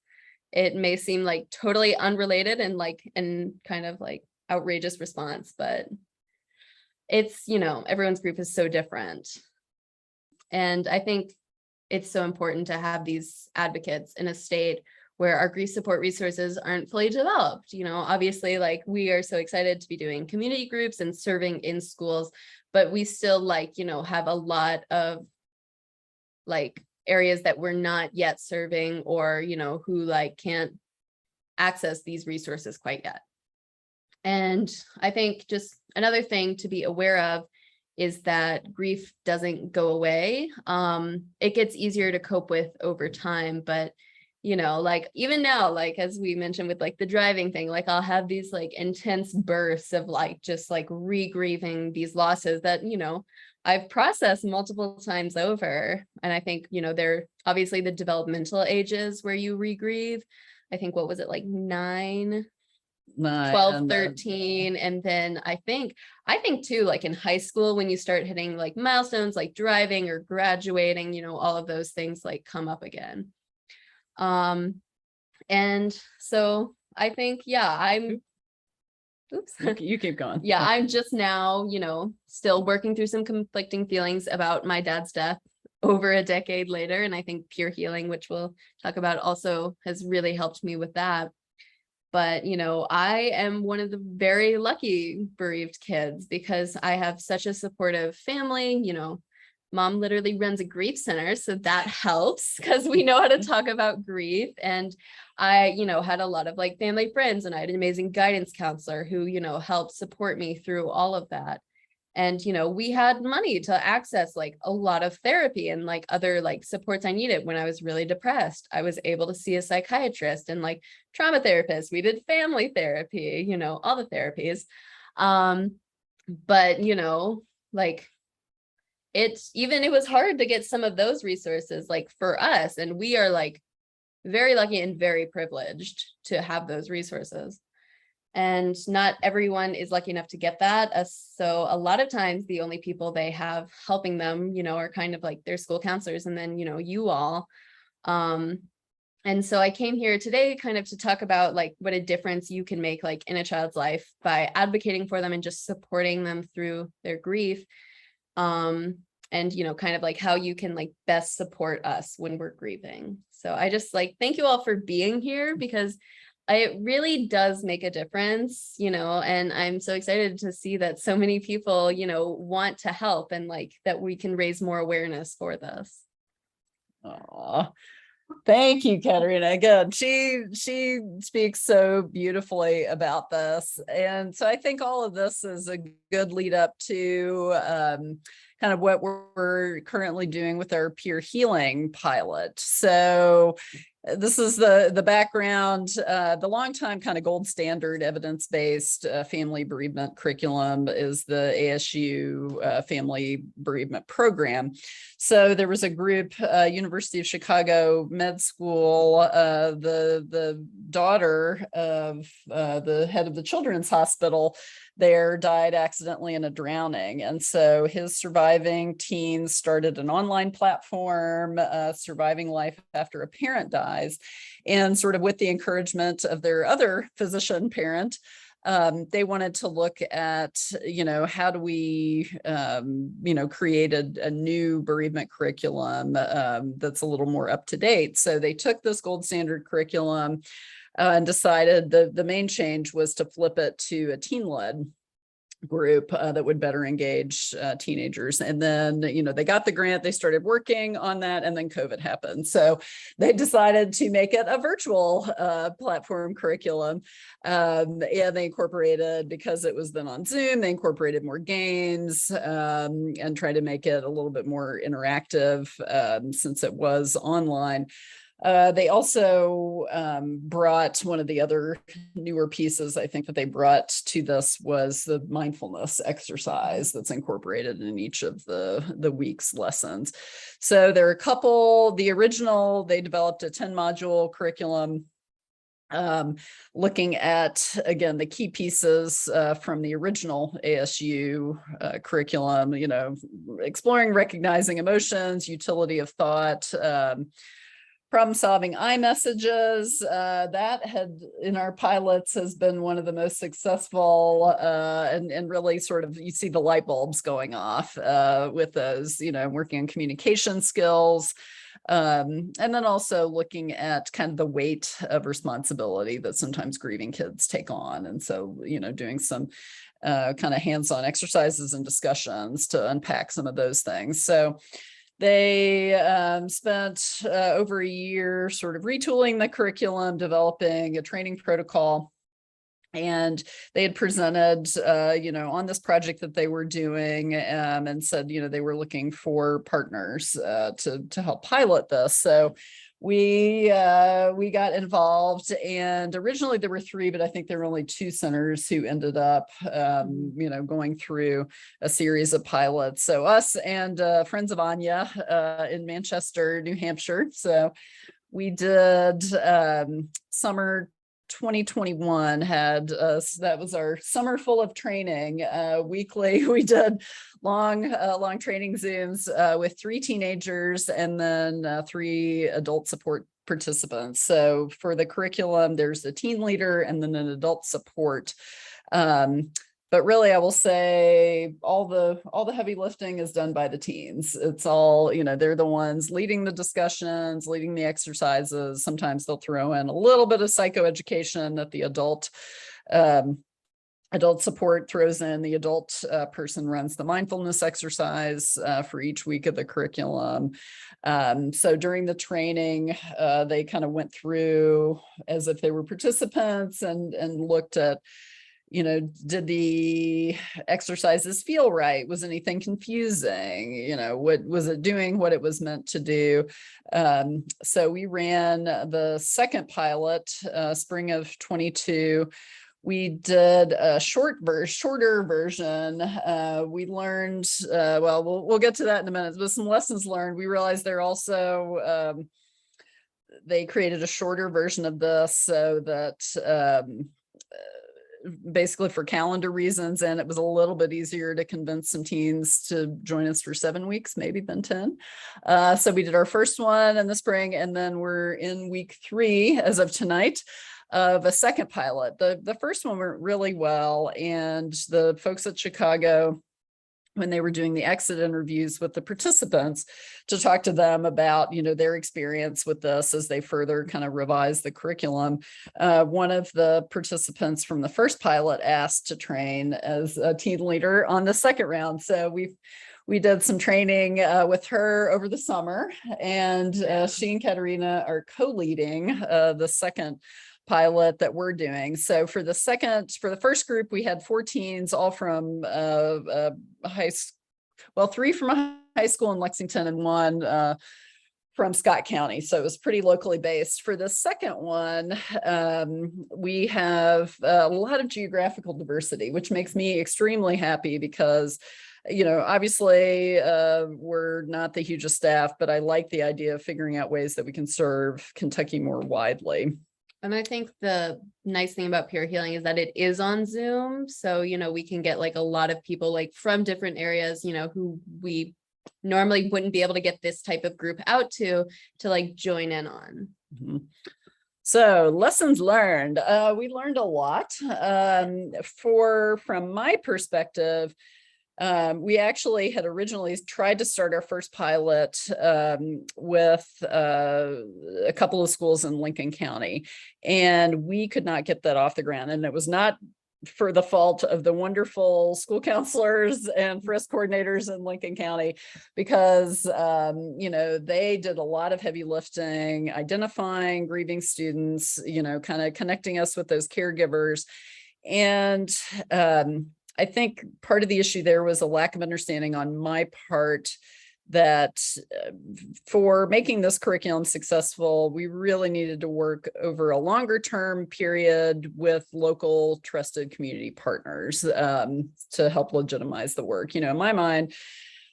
It may seem like totally unrelated and kind of like outrageous response, but it's, everyone's grief is so different. And I think it's so important to have these advocates in a state where our grief support resources aren't fully developed. Obviously, like we are so excited to be doing community groups and serving in schools, but we still have a lot of like areas that we're not yet serving or, who can't access these resources quite yet. And I think just another thing to be aware of is that grief doesn't go away. It gets easier to cope with over time, but even now, as we mentioned with the driving thing, I'll have these intense bursts of just re-grieving these losses that, I've processed multiple times over. And I think, they're obviously the developmental ages where you re-grieve. I think, what was it, 9, 12, 13. And then I think too, in high school, when you start hitting milestones like driving or graduating, all of those things come up again. And so I think, yeah, oops. You keep going. Yeah, I'm just now, still working through some conflicting feelings about my dad's death over a decade later. And I think peer healing, which we'll talk about, also has really helped me with that. But, I am one of the very lucky bereaved kids because I have such a supportive family. Mom literally runs a grief center, so that helps because we know how to talk about grief. And I, had a lot of like family friends, and I had an amazing guidance counselor who, helped support me through all of that. And, we had money to access like a lot of therapy and like other like supports I needed when I was really depressed. I was able to see a psychiatrist and like trauma therapist. We did family therapy, all the therapies. But, like it was hard to get some of those resources like for us. And we are like very lucky and very privileged to have those resources. And not everyone is lucky enough to get that. So a lot of times the only people they have helping them, are kind of like their school counselors and then, you all. And so I came here today kind of to talk about like what a difference you can make like in a child's life by advocating for them and just supporting them through their grief. And, kind of like how you can like best support us when we're grieving. So I just like, thank you all for being here because it really does make a difference, and I'm so excited to see that so many people, want to help and like that we can raise more awareness for this. Aww. Thank you, Katarina. Again, she speaks so beautifully about this. And so I think all of this is a good lead up to kind of what we're currently doing with our peer healing pilot. So this is the background. The longtime kind of gold standard evidence-based family bereavement curriculum is the ASU Family Bereavement Program. So there was a group, University of Chicago Med School, the daughter of the head of the Children's Hospital there died accidentally in a drowning. And so his surviving teens started an online platform, Surviving Life After a Parent Dies. And sort of with the encouragement of their other physician parent, they wanted to look at, how do we, create a new bereavement curriculum that's a little more up to date. So they took this gold standard curriculum and decided the main change was to flip it to a teen-led group that would better engage teenagers. And then, they got the grant, they started working on that, and then COVID happened. So they decided to make it a virtual platform curriculum. And they incorporated, because it was then on Zoom, they incorporated more games and tried to make it a little bit more interactive since it was online. They also brought one of the other newer pieces I think that they brought to this was the mindfulness exercise that's incorporated in each of the week's lessons. So there are a couple, the original, they developed a 10-module curriculum looking at, again, the key pieces from the original ASU curriculum, exploring, recognizing emotions, utility of thought, problem-solving iMessages, that had in our pilots has been one of the most successful and really sort of, you see the light bulbs going off with those, working on communication skills. And then also looking at kind of the weight of responsibility that sometimes grieving kids take on. And so, doing some kind of hands-on exercises and discussions to unpack some of those things. So they spent over a year sort of retooling the curriculum, developing a training protocol. And they had presented, on this project that they were doing and said, they were looking for partners to help pilot this. So we got involved, and originally there were 3, but I think there were only 2 centers who ended up, going through a series of pilots. So us and friends of Anya in Manchester, New Hampshire. So we did summer 2021 had that was our summer full of training. Weekly we did long training Zooms with 3 teenagers and then 3 adult support participants. So for the curriculum, there's a teen leader and then an adult support But really, I will say all the heavy lifting is done by the teens. It's all, they're the ones leading the discussions, leading the exercises. Sometimes they'll throw in a little bit of psychoeducation that the adult support throws in. The adult person runs the mindfulness exercise for each week of the curriculum. So during the training, they kind of went through as if they were participants and looked at, did the exercises feel right? Was anything confusing? What was it doing what it was meant to do? So we ran the second pilot, spring of 22. We did a shorter version. We learned, we'll get to that in a minute, but some lessons learned. We realized they're also, they created a shorter version of this so that basically for calendar reasons, and it was a little bit easier to convince some teens to join us for 7 weeks, maybe than 10. So we did our first one in the spring, and then we're in week 3 as of tonight of a second pilot. The first one went really well, and the folks at Chicago, when they were doing the exit interviews with the participants to talk to them about, their experience with this as they further kind of revise the curriculum. One of the participants from the first pilot asked to train as a teen leader on the second round. So we did some training with her over the summer, and she and Katarina are co-leading the second pilot that we're doing. So for the first group, we had 4 teens, all from high school, 3 from a high school in Lexington and 1 from Scott County. So it was pretty locally based. For the second one, we have a lot of geographical diversity, which makes me extremely happy because obviously we're not the hugest staff, but I like the idea of figuring out ways that we can serve Kentucky more widely. And I think the nice thing about Peer Healing is that it is on Zoom. So, we can get like a lot of people like from different areas, who we normally wouldn't be able to get this type of group out to like join in on. Mm-hmm. So lessons learned. We learned a lot. From my perspective, we actually had originally tried to start our first pilot with a couple of schools in Lincoln County, and we could not get that off the ground. And it was not for the fault of the wonderful school counselors and FRISC coordinators in Lincoln County, because, they did a lot of heavy lifting, identifying grieving students, kind of connecting us with those caregivers. And I think part of the issue there was a lack of understanding on my part that for making this curriculum successful, we really needed to work over a longer term period with local trusted community partners to help legitimize the work. In my mind,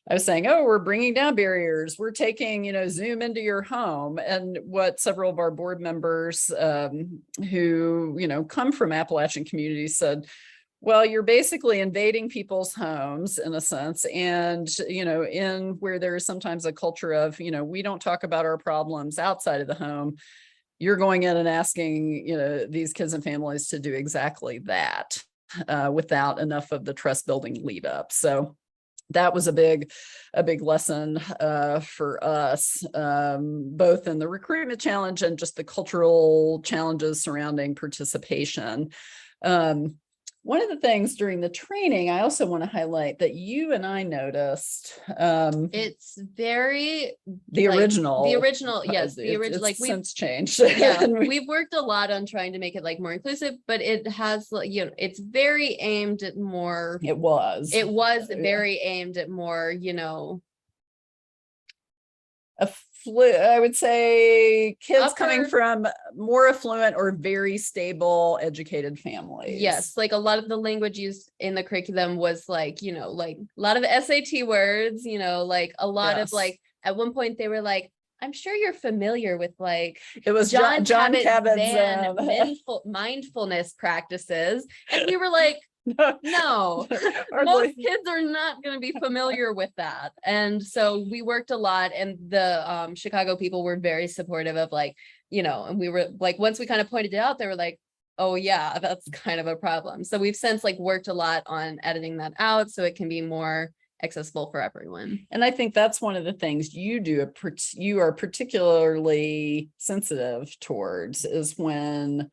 I was saying, we're bringing down barriers. We're taking, Zoom into your home. And what several of our board members who, come from Appalachian communities said, well, you're basically invading people's homes in a sense. And, in where there is sometimes a culture of, we don't talk about our problems outside of the home, you're going in and asking, these kids and families to do exactly that without enough of the trust building lead up. So that was a big lesson for us, both in the recruitment challenge and just the cultural challenges surrounding participation. One of the things during the training, I also want to highlight that you and I noticed. It's very the original. Yes, the original. Like we've since changed. Yeah, we've worked a lot on trying to make it like more inclusive, but it has, it's very aimed at more. It was very aimed at more, I would say kids upper, coming from more affluent or very stable, educated families. Yes, like a lot of the language used in the curriculum was like, like a lot of SAT words, like a lot of like, at one point they were like, I'm sure you're familiar with like it was John Cabot's mindfulness practices. And we were like, no, most kids are not going to be familiar with that. And so we worked a lot, and the Chicago people were very supportive of like, and we were like, once we kind of pointed it out, they were like, oh yeah, that's kind of a problem. So we've since like worked a lot on editing that out so it can be more accessible for everyone. And I think that's one of the things you do, you are particularly sensitive towards, is when,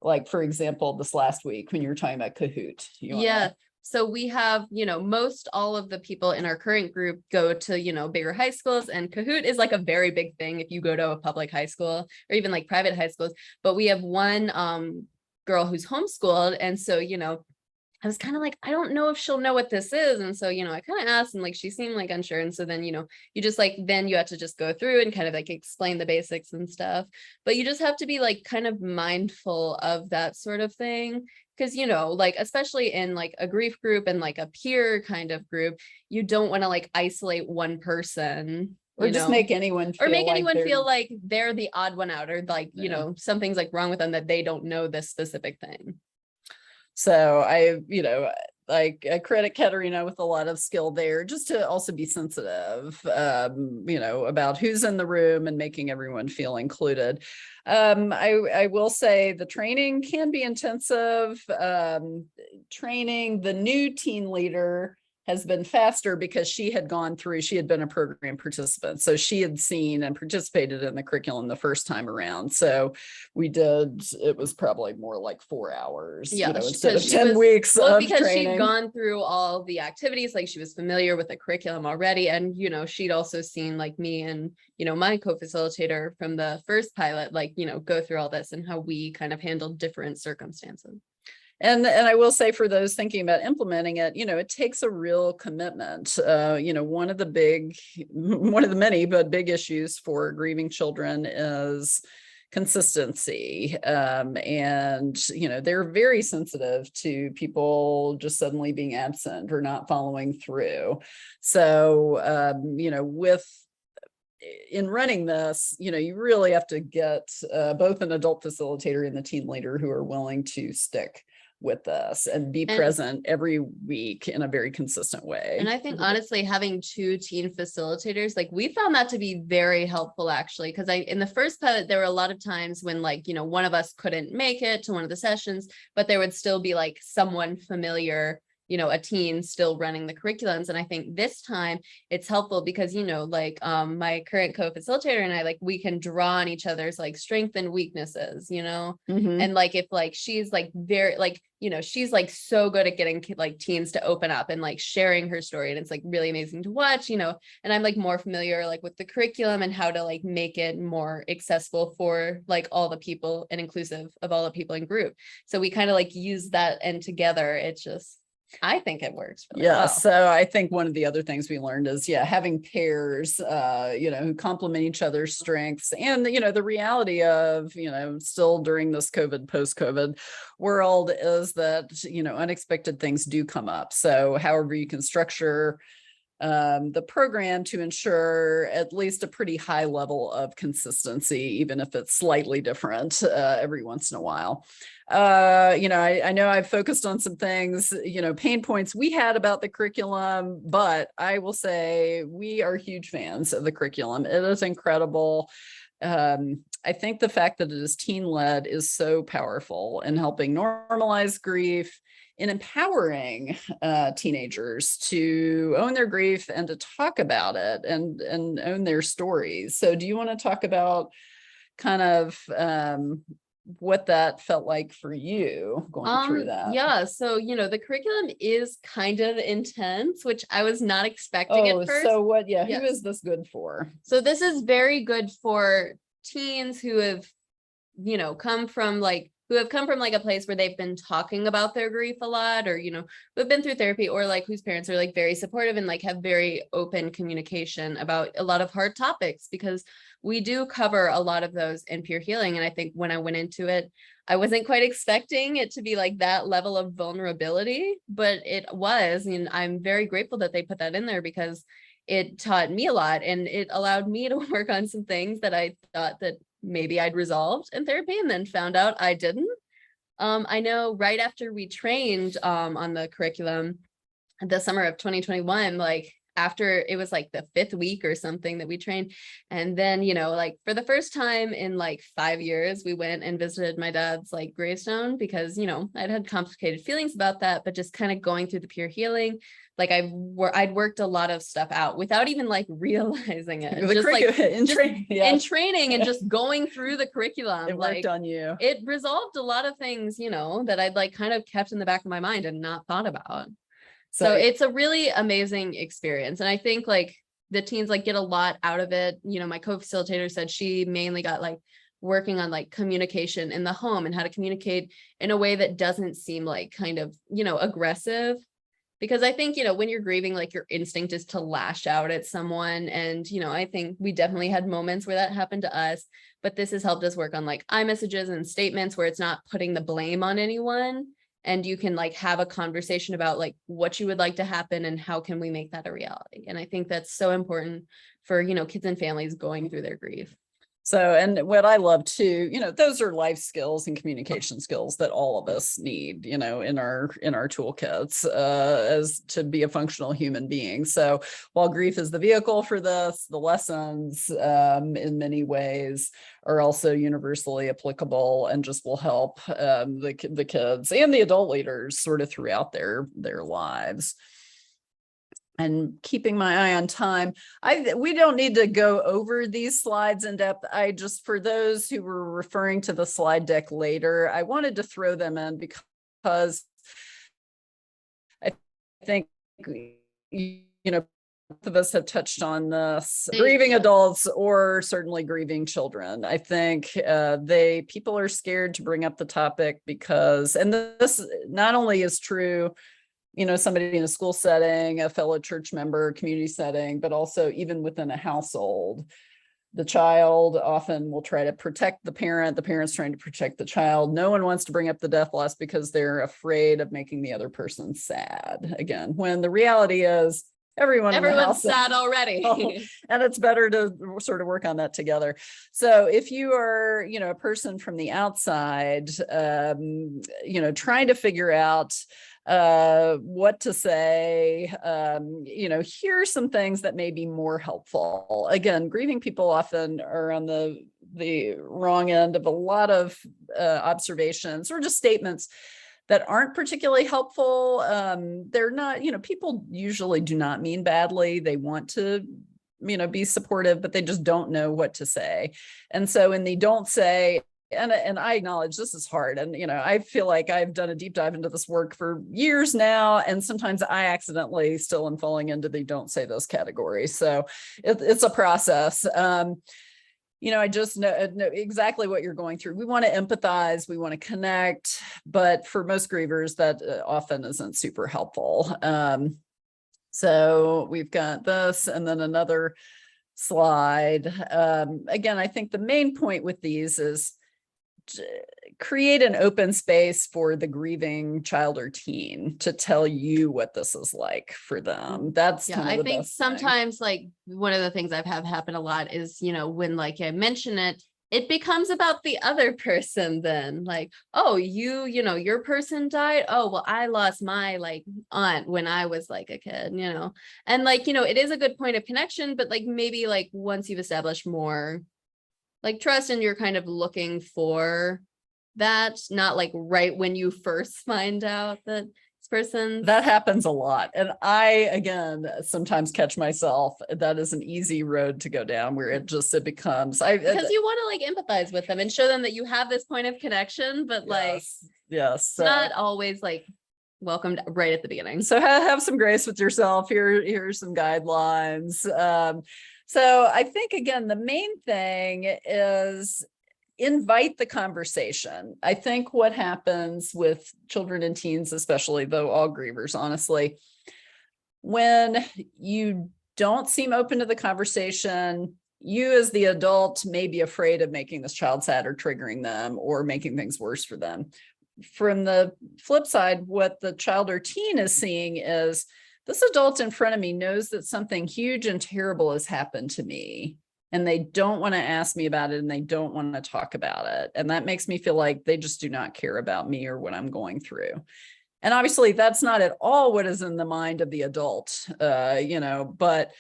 like, for example, this last week when you were talking about Kahoot. Yeah. So we have, most all of the people in our current group go to, bigger high schools, and Kahoot is like a very big thing if you go to a public high school or even like private high schools. But we have one girl who's homeschooled. And so, I was kind of like, I don't know if she'll know what this is. And so, I kind of asked, and like, she seemed like unsure. And so then, you just like, then you have to just go through and kind of like explain the basics and stuff. But you just have to be like kind of mindful of that sort of thing. Because, like, especially in like a grief group and like a peer kind of group, you don't want to like isolate one person. Or just make anyone feel like they're the odd one out, or like, something's like wrong with them that they don't know this specific thing. So I credit Katarina with a lot of skill there, just to also be sensitive, about who's in the room and making everyone feel included. I will say the training can be intensive. Training the new teen leader has been faster because she had been a program participant. So she had seen and participated in the curriculum the first time around. So it was probably more like 4 hours, instead of 10 weeks of because training. She'd gone through all the activities, like she was familiar with the curriculum already. And, she'd also seen like me and, my co-facilitator from the first pilot, like, go through all this and how we kind of handled different circumstances. And I will say, for those thinking about implementing it, it takes a real commitment. One of the many but big issues for grieving children is consistency. And they're very sensitive to people just suddenly being absent or not following through. So, in running this, you really have to get both an adult facilitator and the team leader who are willing to stick with this and be present every week in a very consistent way. And I think honestly, having 2 teen facilitators, like we found that to be very helpful, actually, because in the first pilot, there were a lot of times when like, one of us couldn't make it to one of the sessions, but there would still be like someone familiar, a teen still running the curriculums. And I think this time it's helpful because, my current co-facilitator and I, like, we can draw on each other's like strengths and weaknesses, and like, if like, she's like very like, she's like so good at getting like teens to open up and like sharing her story. And it's like really amazing to watch, and I'm like more familiar like with the curriculum and how to like make it more accessible for like all the people and inclusive of all the people in group. So we kind of like use that, and together it's just, I think it works really well. So I think one of the other things we learned is, having pairs, who complement each other's strengths. And, the reality of, still during this post-COVID world is that, unexpected things do come up. So however you can structure the program to ensure at least a pretty high level of consistency, even if it's slightly different every once in a while. I know I've focused on some things, pain points we had about the curriculum, but I will say we are huge fans of the curriculum. It is incredible. I think the fact that it is teen-led is so powerful in helping normalize grief, in empowering teenagers to own their grief and to talk about it and own their stories. So do you want to talk about kind of what that felt like for you going through that? Yeah, so the curriculum is kind of intense, which I was not expecting at first. So what? Who is this good for? So this is very good for teens who have come from like a place where they've been talking about their grief a lot, or who've been through therapy, or like whose parents are like very supportive and like have very open communication about a lot of hard topics, because we do cover a lot of those in peer healing. And I think when I went into it, I wasn't quite expecting it to be like that level of vulnerability, but it was, and I'm very grateful that they put that in there, because it taught me a lot, and it allowed me to work on some things that I thought that maybe I'd resolved in therapy and then found out I didn't. I know right after we trained on the curriculum, the summer of 2021, like after it was like the 5th week or something that we trained. And then, you know, like for the first time in like 5 years, we went and visited my dad's like gravestone because, you know, I'd had complicated feelings about that, but just kind of going through the peer healing, like I'd worked a lot of stuff out without even like realizing it. Just like in training and just going through the curriculum. It worked on you. It resolved a lot of things, you know, that I'd like kind of kept in the back of my mind and not thought about. So it's a really amazing experience. And I think like the teens like get a lot out of it. You know, my co-facilitator said she mainly got like working on like communication in the home and how to communicate in a way that doesn't seem like kind of, you know, aggressive. Because I think, you know, when you're grieving, like your instinct is to lash out at someone. And, you know, I think we definitely had moments where that happened to us, but this has helped us work on like iMessages and statements where it's not putting the blame on anyone. And you can like have a conversation about like what you would like to happen and how can we make that a reality. And I think that's so important for, you know, kids and families going through their grief. So, and what I love too, you know, those are life skills and communication skills that all of us need, you know, in our toolkits as to be a functional human being. So while grief is the vehicle for this, the lessons in many ways are also universally applicable and just will help the kids and the adult leaders sort of throughout their lives. And keeping my eye on time, we don't need to go over these slides in depth. I just, for those who were referring to the slide deck later, I wanted to throw them in because I think, you know, both of us have touched on this, grieving adults or certainly grieving children. I think people are scared to bring up the topic because, and this not only is true, you know, somebody in a school setting, a fellow church member, community setting, but also even within a household, the child often will try to protect the parent's trying to protect the child. No one wants to bring up the death loss because they're afraid of making the other person sad again, when the reality is everyone's sad already. And it's better to sort of work on that together. So if you are, you know, a person from the outside, you know, trying to figure out what to say, you know, here are some things that may be more helpful. Again, grieving people often are on the wrong end of a lot of observations or just statements that aren't particularly helpful. They're not, you know, people usually do not mean badly. They want to, you know, be supportive, but they just don't know what to say. And so in the don't say, and I acknowledge this is hard. And, you know, I feel like I've done a deep dive into this work for years now. And sometimes I accidentally still am falling into the don't say this category. So it's a process. You know, I just know exactly what you're going through. We want to empathize, we want to connect, but for most grievers, that often isn't super helpful. So we've got this and then another slide. Again, I think the main point with these is create an open space for the grieving child or teen to tell you what this is like for them. That's I think sometimes like one of the things I've had happen a lot is, you know, when like I mention it, it becomes about the other person then like, oh, you know, your person died. Oh, well, I lost my like aunt when I was like a kid, you know, and like, you know, it is a good point of connection, but like maybe like once you've established more like trust and you're kind of looking for that, not like right when you first find out that this person. That happens a lot. And I, again, sometimes catch myself. That is an easy road to go down where it becomes. Because you want to like empathize with them and show them that you have this point of connection, but like, yes, not always like welcomed right at the beginning. So have some grace with yourself. Here's some guidelines. So I think, again, the main thing is invite the conversation. I think what happens with children and teens, especially, though all grievers, honestly, when you don't seem open to the conversation, you as the adult may be afraid of making this child sad or triggering them or making things worse for them. From the flip side, what the child or teen is seeing is, this adult in front of me knows that something huge and terrible has happened to me, and they don't want to ask me about it and they don't want to talk about it. And that makes me feel like they just do not care about me or what I'm going through. And obviously that's not at all what is in the mind of the adult, but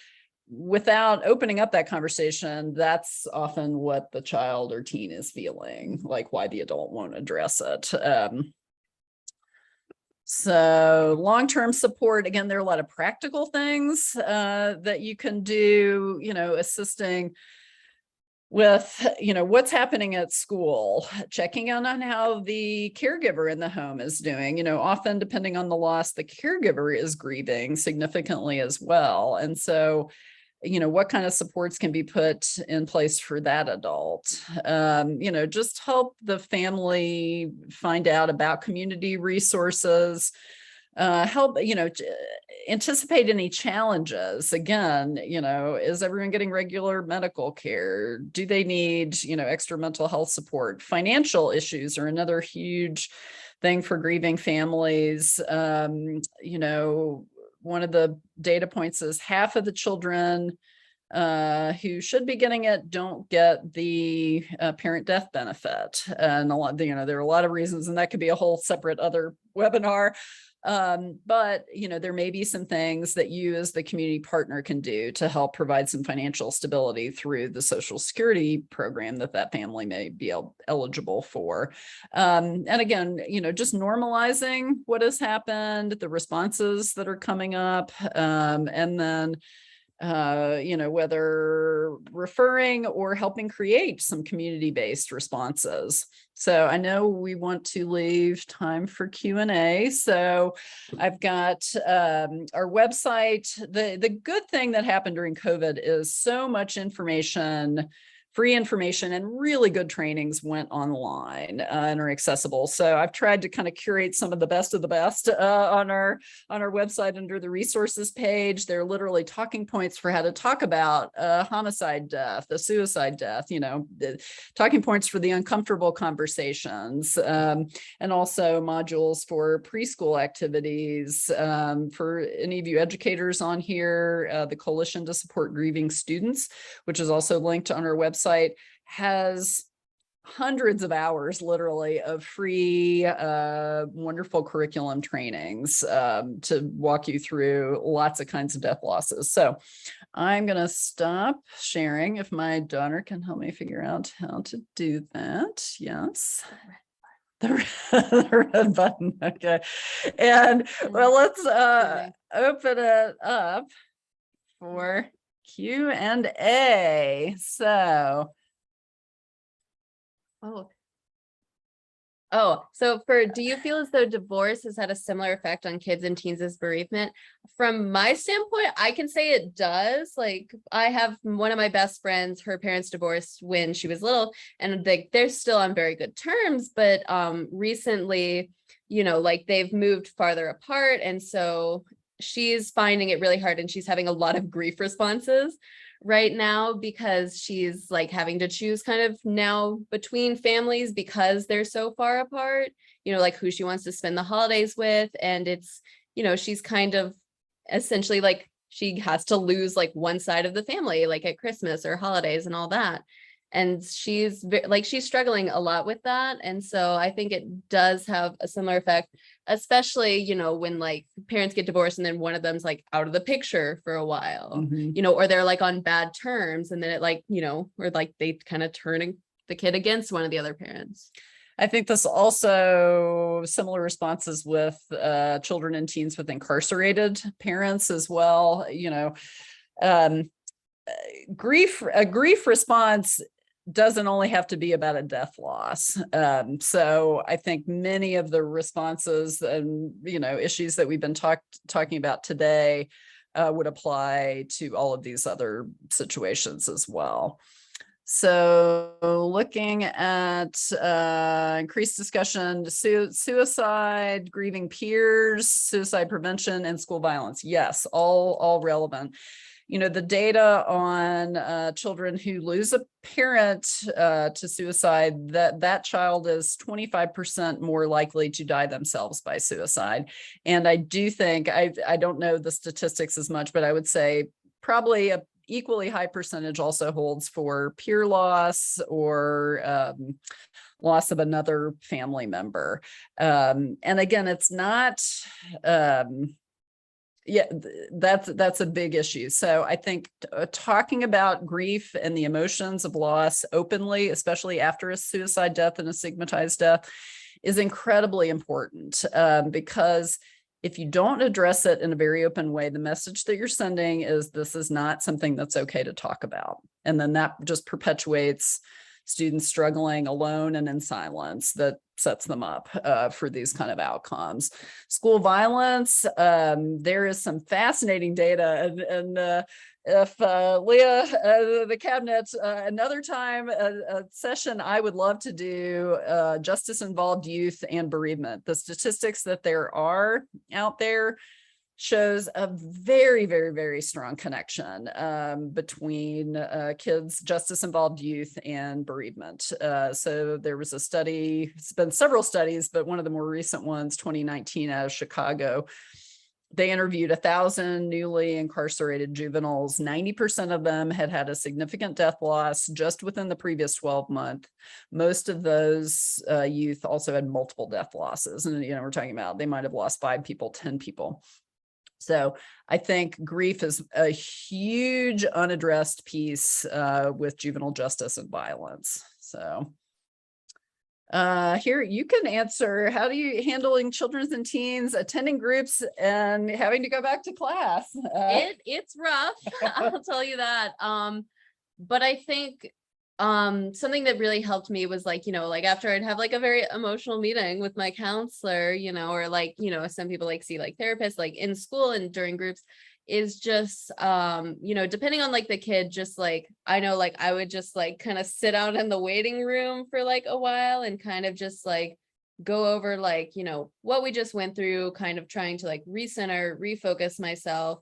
without opening up that conversation, that's often what the child or teen is feeling, like why the adult won't address it. So long-term support, again, there are a lot of practical things that you can do, assisting with, what's happening at school, checking in on how the caregiver in the home is doing. Often depending on the loss, the caregiver is grieving significantly as well. And so, what kind of supports can be put in place for that adult? Just help the family find out about community resources, help, anticipate any challenges. Again, is everyone getting regular medical care? Do they need, extra mental health support? Financial issues are another huge thing for grieving families. One of the data points is half of the children who should be getting it don't get the parent death benefit. And a lot, there are a lot of reasons, and that could be a whole separate other webinar. But there may be some things that you as the community partner can do to help provide some financial stability through the Social Security program that family may be eligible for. And again, just normalizing what has happened, the responses that are coming up, and then whether referring or helping create some community-based responses. So I know we want to leave time for Q&A. So I've got our website. The good thing that happened during COVID is so much information, free information, and really good trainings went online and are accessible. So I've tried to kind of curate some of the best on our website under the resources page. There are literally talking points for how to talk about a homicide death, a suicide death, the talking points for the uncomfortable conversations, and also modules for preschool activities. For any of you educators on here, the Coalition to Support Grieving Students, which is also linked on our website, has hundreds of hours literally of free wonderful curriculum trainings to walk you through lots of kinds of death losses. So I'm going to stop sharing if my daughter can help me figure out how to do that. Yes. The red button. Okay. And well, let's open it up for Q&A. So, so do you feel as though divorce has had a similar effect on kids and teens as bereavement? From my standpoint, I can say it does. Like, I have one of my best friends, her parents divorced when she was little, and they're still on very good terms, but recently, they've moved farther apart, and so she's finding it really hard, and she's having a lot of grief responses right now because she's like having to choose kind of now between families because they're so far apart, like who she wants to spend the holidays with. And it's, she's kind of essentially like she has to lose like one side of the family, like at Christmas or holidays and all that. And she's struggling a lot with that. And so I think it does have a similar effect, especially, when like parents get divorced and then one of them's like out of the picture for a while, or they're like on bad terms, and then it like, or like they kind of turn the kid against one of the other parents. I think this also similar responses with children and teens with incarcerated parents as well. A grief response doesn't only have to be about a death loss. So I think many of the responses and, issues that we've been talking about today would apply to all of these other situations as well. So looking at increased discussion, suicide, grieving peers, suicide prevention, and school violence. Yes, all relevant. The data on children who lose a parent to suicide, that child is 25% more likely to die themselves by suicide. And I do think, I don't know the statistics as much, but I would say probably equally high percentage also holds for peer loss or loss of another family member. And again, it's not, that's a big issue. So I think talking about grief and the emotions of loss openly, especially after a suicide death and a stigmatized death, is incredibly important, because if you don't address it in a very open way, the message that you're sending is this is not something that's okay to talk about. And then that just perpetuates students struggling alone and in silence that sets them up for these kind of outcomes. School violence, there is some fascinating data, and if Leah, the cabinet, another time, a session I would love to do, justice-involved youth and bereavement. The statistics that there are out there shows a very, very, very strong connection between kids, justice-involved youth, and bereavement. So there was a study, it's been several studies, but one of the more recent ones, 2019 out of Chicago. They interviewed 1,000 newly incarcerated juveniles. 90% of them had had a significant death loss just within the previous 12 months. Most of those youth also had multiple death losses. And, we're talking about, they might have lost 5 people, 10 people. So I think grief is a huge unaddressed piece with juvenile justice and violence. So here you can answer, how do you handling children and teens attending groups and having to go back to class? It's rough, I'll tell you that. But I think something that really helped me was like after I'd have like a very emotional meeting with my counselor, or like, some people like see like therapists like in school and during groups, is just depending on like the kid, just like I know like I would just like kind of sit out in the waiting room for like a while and kind of just like go over like what we just went through, kind of trying to like recenter, refocus myself.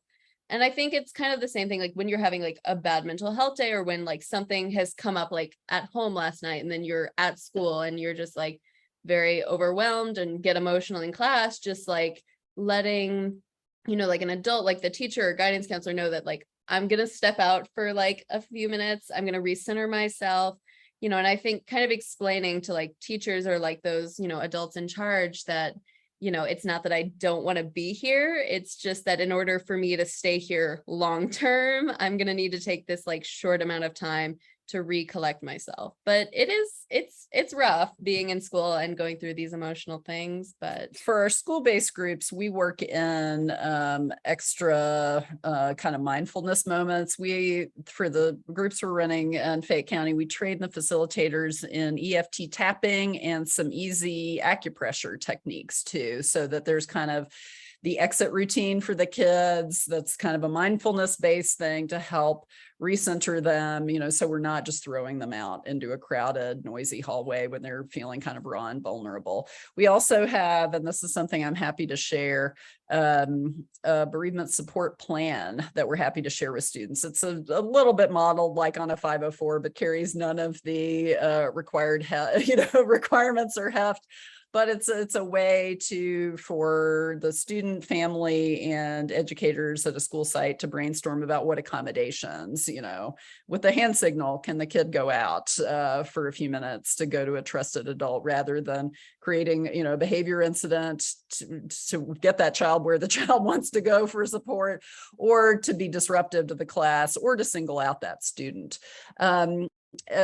And I think it's kind of the same thing like when you're having like a bad mental health day, or when like something has come up like at home last night and then you're at school and you're just like very overwhelmed and get emotional in class, just like letting like an adult, like the teacher or guidance counselor, know that like I'm gonna step out for like a few minutes, I'm gonna recenter myself, and I think kind of explaining to like teachers or like those adults in charge that it's not that I don't want to be here, it's just that in order for me to stay here long term, I'm gonna need to take this like short amount of time to recollect myself. But it's rough being in school and going through these emotional things. But for our school-based groups, we work in extra kind of mindfulness moments. For the groups we're running in Fayette County, we train the facilitators in EFT tapping and some easy acupressure techniques too, so that there's kind of the exit routine for the kids. That's kind of a mindfulness based thing to help recenter them, so we're not just throwing them out into a crowded, noisy hallway when they're feeling kind of raw and vulnerable. We also have, and this is something I'm happy to share, a bereavement support plan that we're happy to share with students. It's a little bit modeled like on a 504, but carries none of the required requirements or heft. But it's a way for the student, family, and educators at a school site to brainstorm about what accommodations, with the hand signal, can the kid go out for a few minutes to go to a trusted adult, rather than creating, a behavior incident to get that child where the child wants to go for support, or to be disruptive to the class, or to single out that student.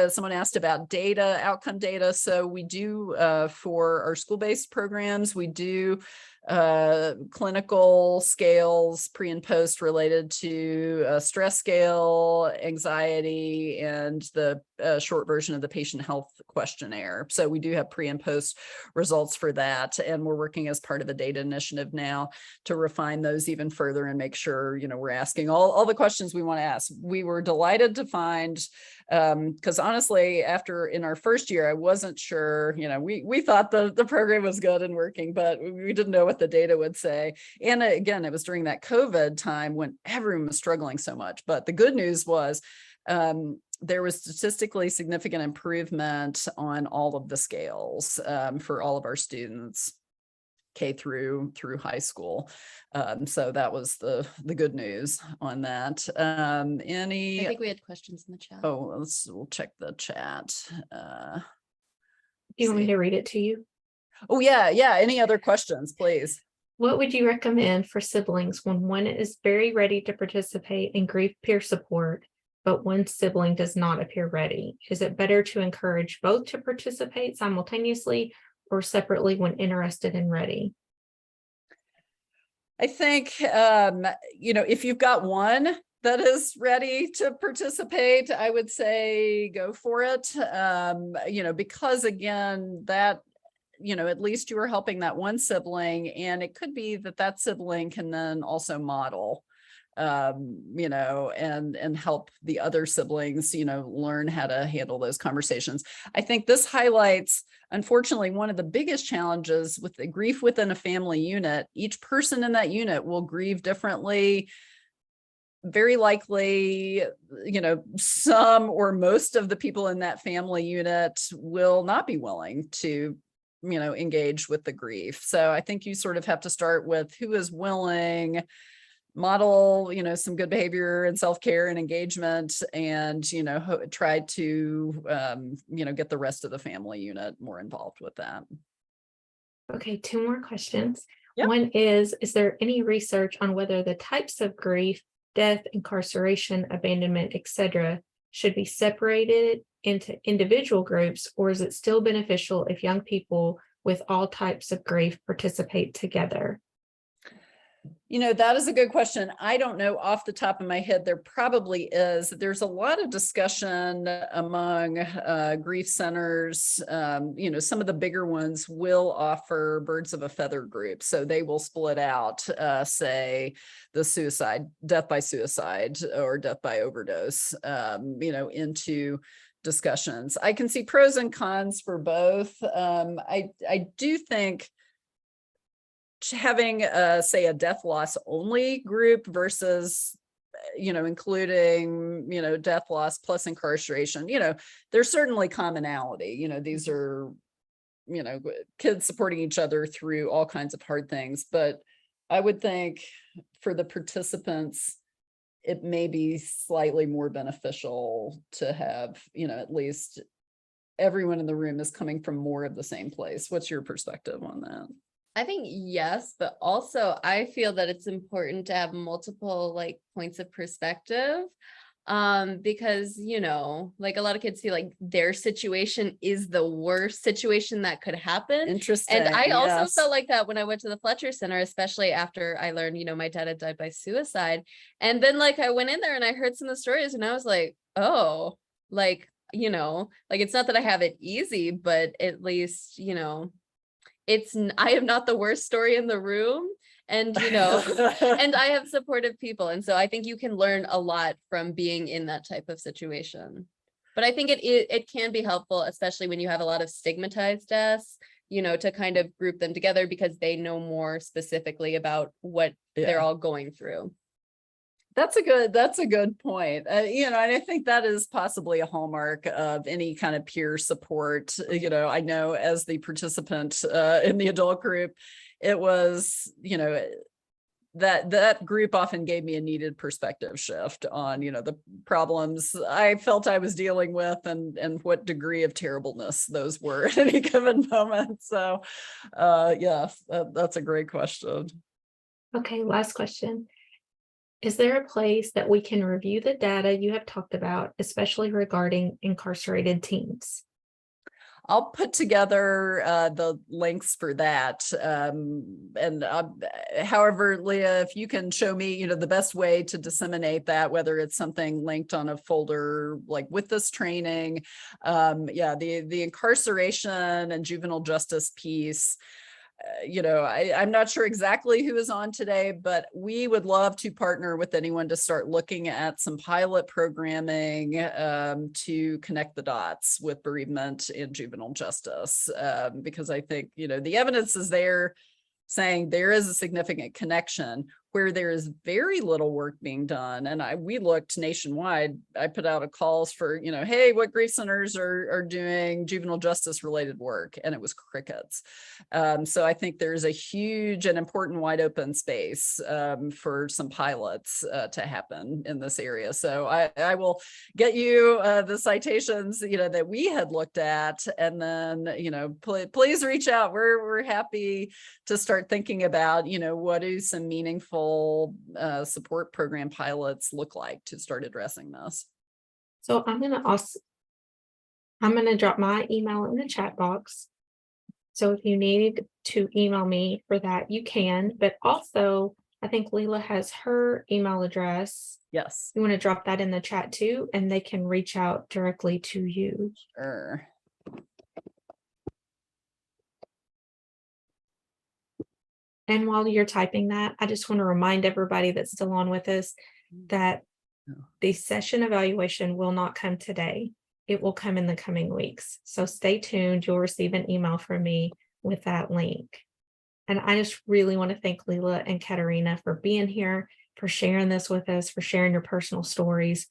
Someone asked about data, outcome data. So we do, for our school-based programs, we do clinical scales pre and post related to stress scale, anxiety, and the short version of the patient health questionnaire. So we do have pre and post results for that. And we're working as part of a data initiative now to refine those even further and make sure, we're asking all the questions we want to ask. We were delighted to find, because honestly, in our first year, I wasn't sure, we thought the program was good and working, but we didn't know what the data would say. And again, it was during that COVID time when everyone was struggling so much. But the good news was there was statistically significant improvement on all of the scales for all of our students. K through high school. So that was the good news on that. I think we had questions in the chat. Oh, we'll check the chat. Do you want me to read it to you? Oh yeah. Any other questions, please? What would you recommend for siblings when one is very ready to participate in grief peer support, but one sibling does not appear ready? Is it better to encourage both to participate simultaneously or separately when interested and ready? I think, if you've got one that is ready to participate, I would say go for it. Because again, that, at least you are helping that one sibling, and it could be that sibling can then also model, and help the other siblings, learn how to handle those conversations. I think this highlights, unfortunately, one of the biggest challenges with the grief within a family unit. Each person in that unit will grieve differently. Very likely, some or most of the people in that family unit will not be willing to engage with the grief. So I think you sort of have to start with who is willing, model, some good behavior and self-care and engagement, and, try to, get the rest of the family unit more involved with that. Okay, 2 more questions. Yep. One is there any research on whether the types of grief, death, incarceration, abandonment, etc., should be separated into individual groups, or is it still beneficial if young people with all types of grief participate together? That is a good question. I don't know off the top of my head. There probably is. There's a lot of discussion among grief centers. Some of the bigger ones will offer birds of a feather group. So they will split out, say, the death by suicide or death by overdose, into discussions. I can see pros and cons for both. I do think having say a death loss only group versus including death loss plus incarceration, there's certainly commonality. These are kids supporting each other through all kinds of hard things, but I would think for the participants it may be slightly more beneficial to have at least everyone in the room is coming from more of the same place. What's your perspective on that? I think yes, but also I feel that it's important to have multiple points of perspective, because a lot of kids feel like their situation is the worst situation that could happen. Interesting. And I also felt like that when I went to the Fletcher Center, especially after I learned, my dad had died by suicide. And then I went in there and I heard some of the stories and I was like, oh, it's not that I have it easy, but at least, I am not the worst story in the room, and and I have supportive people, and so I think you can learn a lot from being in that type of situation. But I think it can be helpful, especially when you have a lot of stigmatized deaths, to kind of group them together because they know more specifically about what they're all going through. That's a good point. And I think that is possibly a hallmark of any kind of peer support. I know as the participant in the adult group, it was, that group often gave me a needed perspective shift on, the problems I felt I was dealing with and what degree of terribleness those were at any given moment. So that's a great question. Okay, last question. Is there a place that we can review the data you have talked about, especially regarding incarcerated teens? I'll put together the links for that. However, Leah, if you can show me, the best way to disseminate that, whether it's something linked on a folder like with this training, the incarceration and juvenile justice piece. I'm not sure exactly who is on today, but we would love to partner with anyone to start looking at some pilot programming to connect the dots with bereavement and juvenile justice, because I think, the evidence is there saying there is a significant connection. where there is very little work being done. And we looked nationwide. I put out a calls for, hey, what grief centers are doing juvenile justice related work, and it was crickets. So I think there's a huge and important wide open space for some pilots to happen in this area. So I will get you the citations, that we had looked at, and then, please reach out. We're happy to start thinking about, what do some meaningful support program pilots look like to start addressing this. So I'm going to drop my email in the chat box. So if you need to email me for that, you can, but also I think Leila has her email address. Yes. You want to drop that in the chat too, and they can reach out directly to you. Sure. And while you're typing that, I just want to remind everybody that's still on with us that the session evaluation will not come today. It will come in the coming weeks. So stay tuned. You'll receive an email from me with that link. And I just really want to thank Leila and Katarina for being here, for sharing this with us, for sharing your personal stories.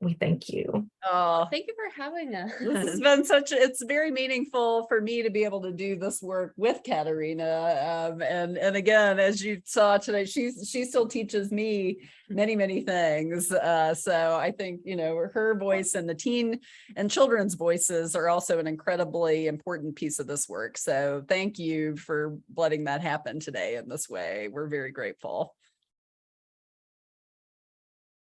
We thank you. Oh, Thank you for having us. this has been it's very meaningful for me to be able to do this work with Katarina. And again, as you saw today, she still teaches me many things. So I think, her voice and the teen and children's voices are also an incredibly important piece of this work. So thank you for letting that happen today in this way. We're very grateful.